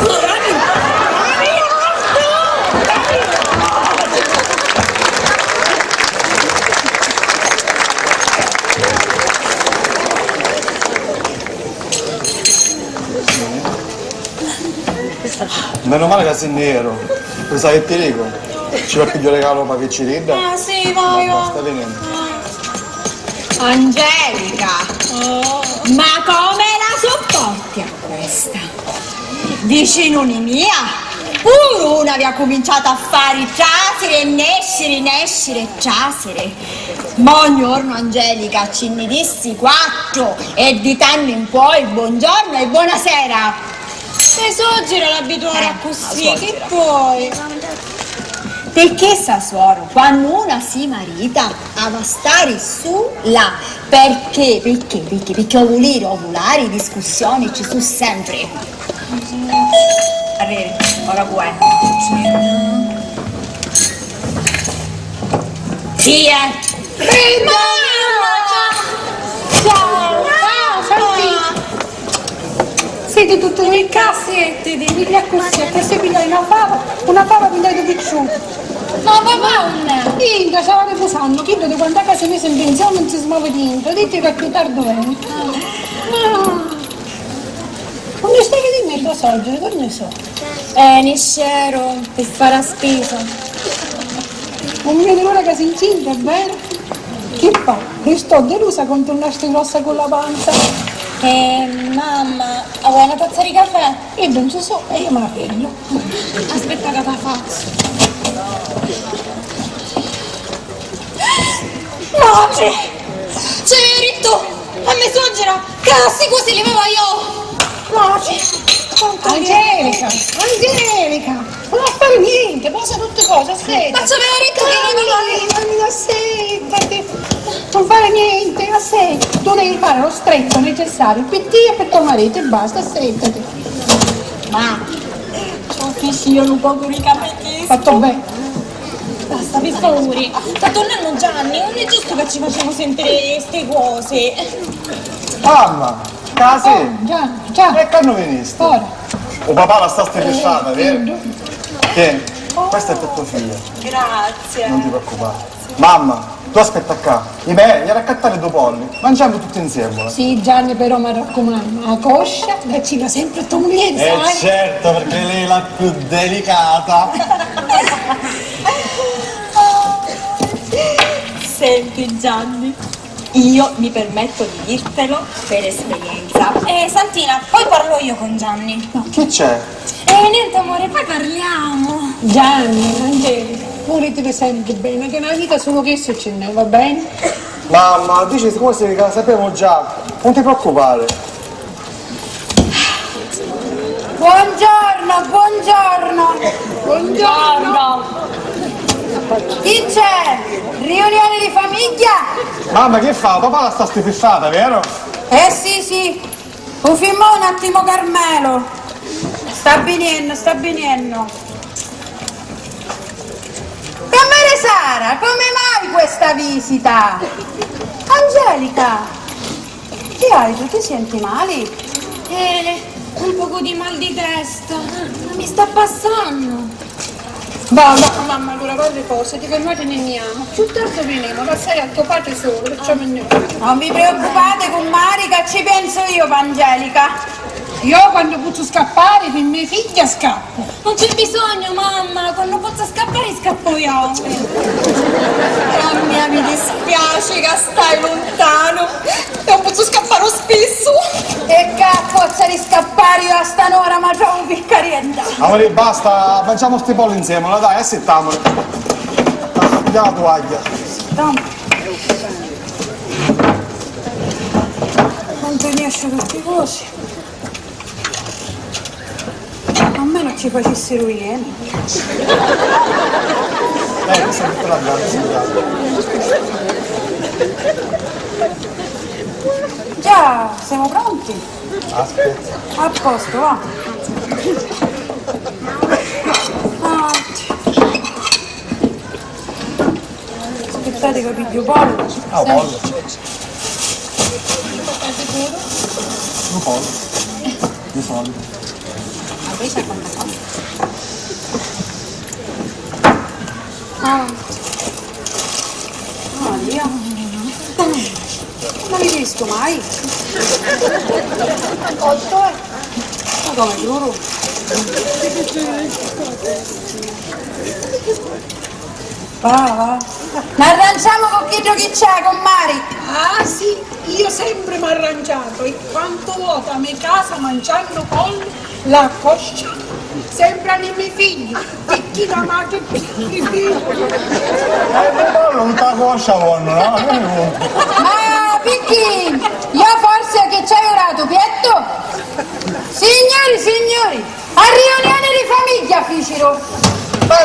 Meno male che sei nero. Pensa che ti dico? Ci va più regalo ma che ci rida? Ah sì, voglio. Sta venendo. Angelica, ma come la sopporti a questa? Vicinoni mia? Pure una vi ha cominciato a fare ciasere e nescere ciasere. Ma ogni giorno Angelica ci ne dissi 4 e di tanto in poi buongiorno e buonasera. E soggira l'abitudine a così, che poi? Perché sa suoro, quando una si marita, va stare su là. Perché? Perché ovulare, discussioni ci sono sempre. Arrivi, ora vuoi. Sì, Siete tutte nel cassette, devi così, a questo pigliare una fava pigliare picciuto. Ma papà, Inga, stavate posando, chiedo di quanta casa messa in pensione non si smuove dentro, dite che più tardi è. Come stai vedendo il tuo sorgere, che ne so? Niscero, per fare la spesa. Non mi vede l'ora che si incinta, è vero? Che fa? Che sto delusa contro una grossa con la panza. Mamma, vuoi una tazza di caffè? Io non ci so, e io me la prendo. Aspetta che la faccio. Noce! C'è ritto! A me suggera! Cassi così li avevo io! Noce! Angelica! Non fare niente, posa tutte cose, assetta! Ma c'avevo ritto che non assettati! Non fare niente, assetta! Tu devi fare lo stretto necessario per te e per tuo marito e basta, assettati! Ma c'ho un fischio un po' con i capelli. Fatto bene! Basta, per favore. Sta tornando Gianni, non è giusto che ci facciamo sentire queste cose. Mamma, casi. Già. E quando veniste? Ora. O papà la sta strisciata, vero? Tieni, questa è per tua figlia. Grazie. Non ti preoccupare. Mamma, tu aspetta qua. I miei, gli raccattare due polli. Mangiamo tutti insieme. Sì, Gianni, però mi raccomando, la coscia vaccina sempre tua moglie, sai? Certo, perché lei è la più delicata. Senti Gianni, Io mi permetto di dirtelo per esperienza. Santina, poi parlo io con Gianni. No, che c'è? Niente amore, poi parliamo. Gianni, Angelica, volete sempre bene, che nella vita solo che se ce n'è, va bene? Mamma, dici cose che la sapevo già, non ti preoccupare. Buongiorno, buongiorno. Buongiorno. Chi c'è? Riunione di famiglia? Mamma, che fa? Papà la sta stupefata, vero? Sì. Un filmo un attimo Carmelo. Sta avvenendo. Camere Sara, come mai questa visita? Angelica, che hai? Tu ti senti male? Un poco di mal di testa. Non mi sta passando. Mamma, allora va le cose, ti fermate e ne andiamo. Più tardi veniamo, ma sei al tuo padre solo, perciò me ne vado. Non vi preoccupate con Marica, ci penso io, Angelica. Io quando posso scappare per mia figlia scappo. Non c'è bisogno, mamma, quando posso scappare scappo io. Mia, mi dispiace che stai lontano. Non posso scappare spesso. E cappozza di scappare io a stan'ora, ma c'ho un piccarienda. Amore, basta, facciamo sti polli insieme, la dai, settamole. Andiamo la toaglia. Non te ne esce queste cose. A me non ci facessero iene. Questa è tutta la gara, Già, siamo pronti? Aspetta. A posto, va. Aspettate che piglio pollo. Ah, pollo. Un pollo. Di solito. Via. Non mi riesco mai. 8 Ma come giuro? Va. Ma arrangiamo con chi giochi c'è, con Mari? Ah sì, io sempre mi arrangiato e quanto vuota a me casa mangiando pollo, la coscia. Sempre nei miei figli, che chi la mangia i figli. Il pollo tutta la coscia vanno, no? Ma Picchi, io forse che c'hai orato, Pietto? Signori, a riunione di famiglia, Ficiro.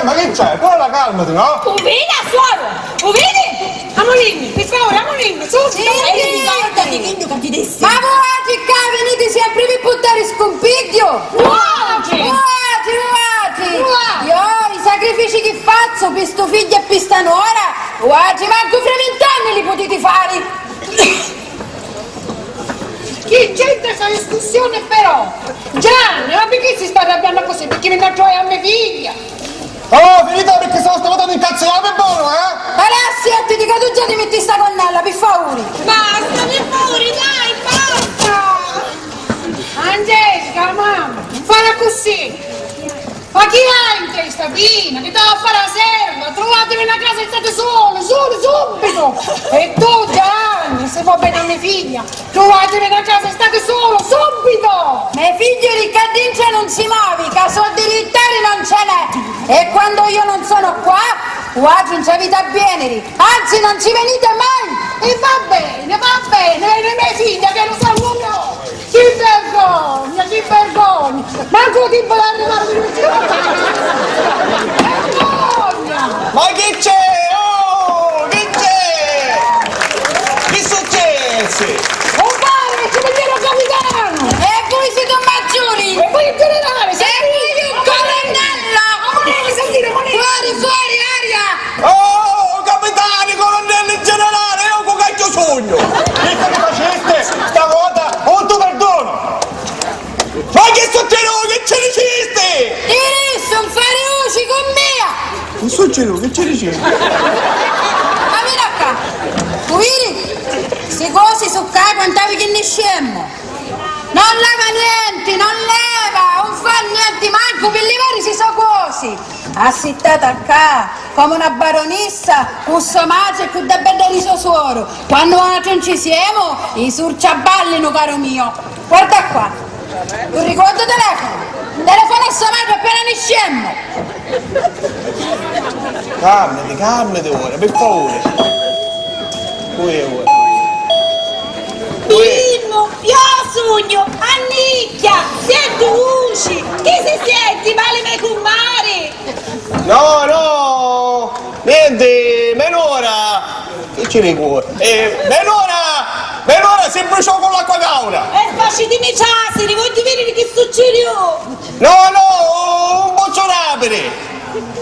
Ma che c'è? Poi calmati, no? Uvina, suono! Uvini! Amolini, per favore, Amolini, su! Ricordati che io ti dessi. Ma voi qua venite sempre per buttare scompiglio? Muati! Io i sacrifici che faccio per sto figlio e per sta nuora, guardi, manco fra 20 anni li potete fare. Chi c'entra questa discussione però? Gianni, ma perché si sta arrabbiando così? Perché mi dà gioia a mia figlia? Oh, finita perché sono stato incazzato, è buono, Alessia, ti dico tu già ti metti sta connella, per favore. Basta, per favore, dai, basta! Angelica, mamma, non fare così! Ma chi ha in testa, Pina? Che devo fare la serva? Trovatevi una casa e state solo, subito! E tu, Gianni, se va bene a mia figlia, trovatevi una casa e state solo, subito! Mio figlio Riccardincio non si muove, che soldi militari non ce n'è. E quando io non sono qua, non ci avete a venire. Anzi, non ci venite mai. E va bene, le mie figlie che lo sanno no! Chi vergogna! Manco ti vuole arrivare di vergogna! Ma che c'è? Oh, che c'è? Che successe? Un padre, ci vediamo capitano! E voi siete un maggiori. E poi il generale! E voi un colonnello. Fuori, aria. Oh, capitani, colonnelli generale, io con cacchio sogno! Che mi faceste? Stavolta un tu perdono! Ma che succede? Che ce ne esiste? Adesso un fare uci con me. Che succede? Che ce ne esiste? Ma vieni qua. Tu vedi? Se cose su qua quantavi che ne scemmo. Non leva niente, non leva, non fa niente, manco per levare si so cosi. Assittata qua, come una baronessa, un somaggio e più da bella di suo suoro. Quando non ci siamo, i surciaballino, caro mio. Guarda qua, tu ricordo telefono a somaggio appena ne scemmo. Calmati ora, per favore. Ora. Bimmo, io sogno, annicchia, seduci, chi si senti, male me cummari? No, niente, menora. Che ci ricordo? Menora si bruciò con l'acqua caura. E facitemi ciasi, voglio vedere che succede? No, un boccio rapere.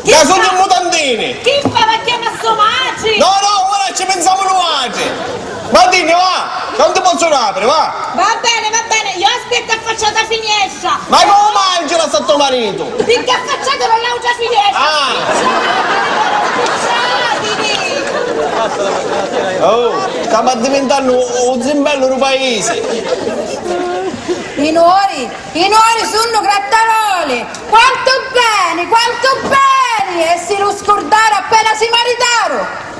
Da sogno in mutandini. Chi fa la chiama somaggi? No, ora ci pensiamo noi. Martini, va, non ti posso aprire, va. Va bene, io aspetto affacciata a finestra. Ma come mangi la sotto marito? Perché affacciata non l'ho già finestra. Oh, stiamo diventando un zimbello del paese. I nuori sono grattaroli. Quanto bene, e si lo scordare appena si maritarono.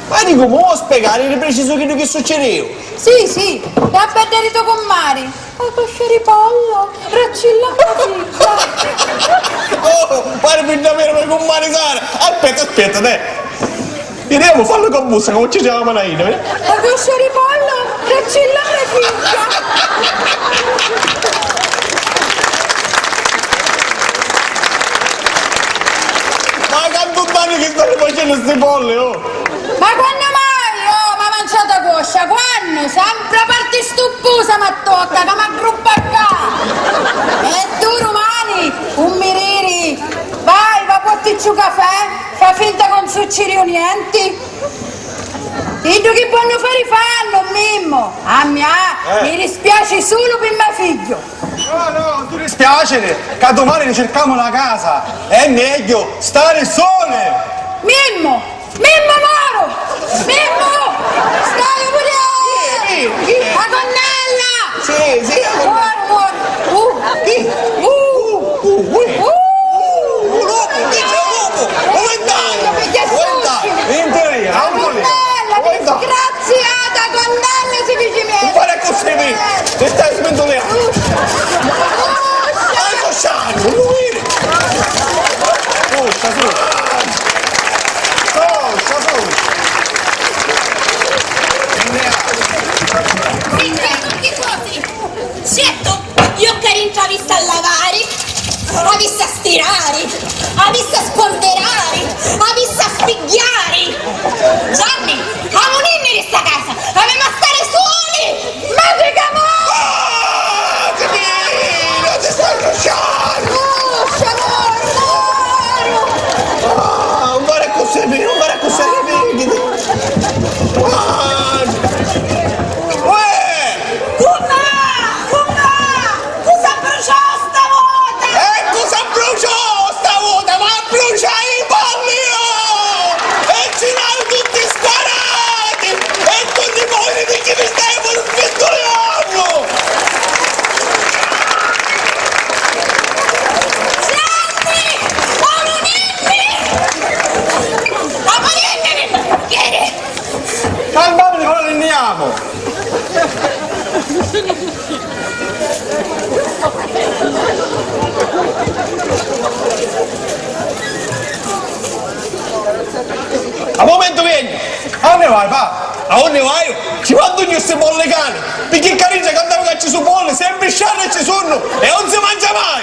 Ma dico, come può spiegare di preciso che succedeva? Sì, da perderito con Mari. A coscia di pollo, raccilla così. Oh, pare più davvero per con Mari Sara. Aspetta, dai. Vediamo, fallo con bussa, come ci chiama Manaina. A coscia di pollo, raccilla figlia. Ma quanto danni che stanno facendo queste polle, oh! Ma quando mai? Oh, mi ha mangiato coscia, quando? Sempre parti stupusa mi tocca, che mi aggruppa qua. E tu, Romani, un miriri, vai, va a portarci un caffè, fa finta che non succede niente. E tu che buono fare fanno, Mimmo? A me mi dispiace solo per mio figlio. No, non ti dispiacere, che domani ricerchiamo la casa. È meglio stare sole. Mimmo Moro! Mimmo! Stai pure! La gonnella! Sì! Muore! In teoria, la gonnella, disgraziata gonnella si dice me! Non fare così, mi stai smentolando! Ecco Sciano, non muovere! Forza, su! Certo, io che rincio ha visto a lavare, ha visto a stirare, ha visto a spolverare, ha visto a figliare. Gianni, amonimmi in questa casa, avevamo a stare soli! Magica Non ti stai bruciando! Non fare così, vedi! A momento vieni! A dove vai, pa? A dove vai? Ci fanno queste bolle cane! Perché Carina che andava a caccia su bolle, sempre sciarre ci sono e non si mangia mai!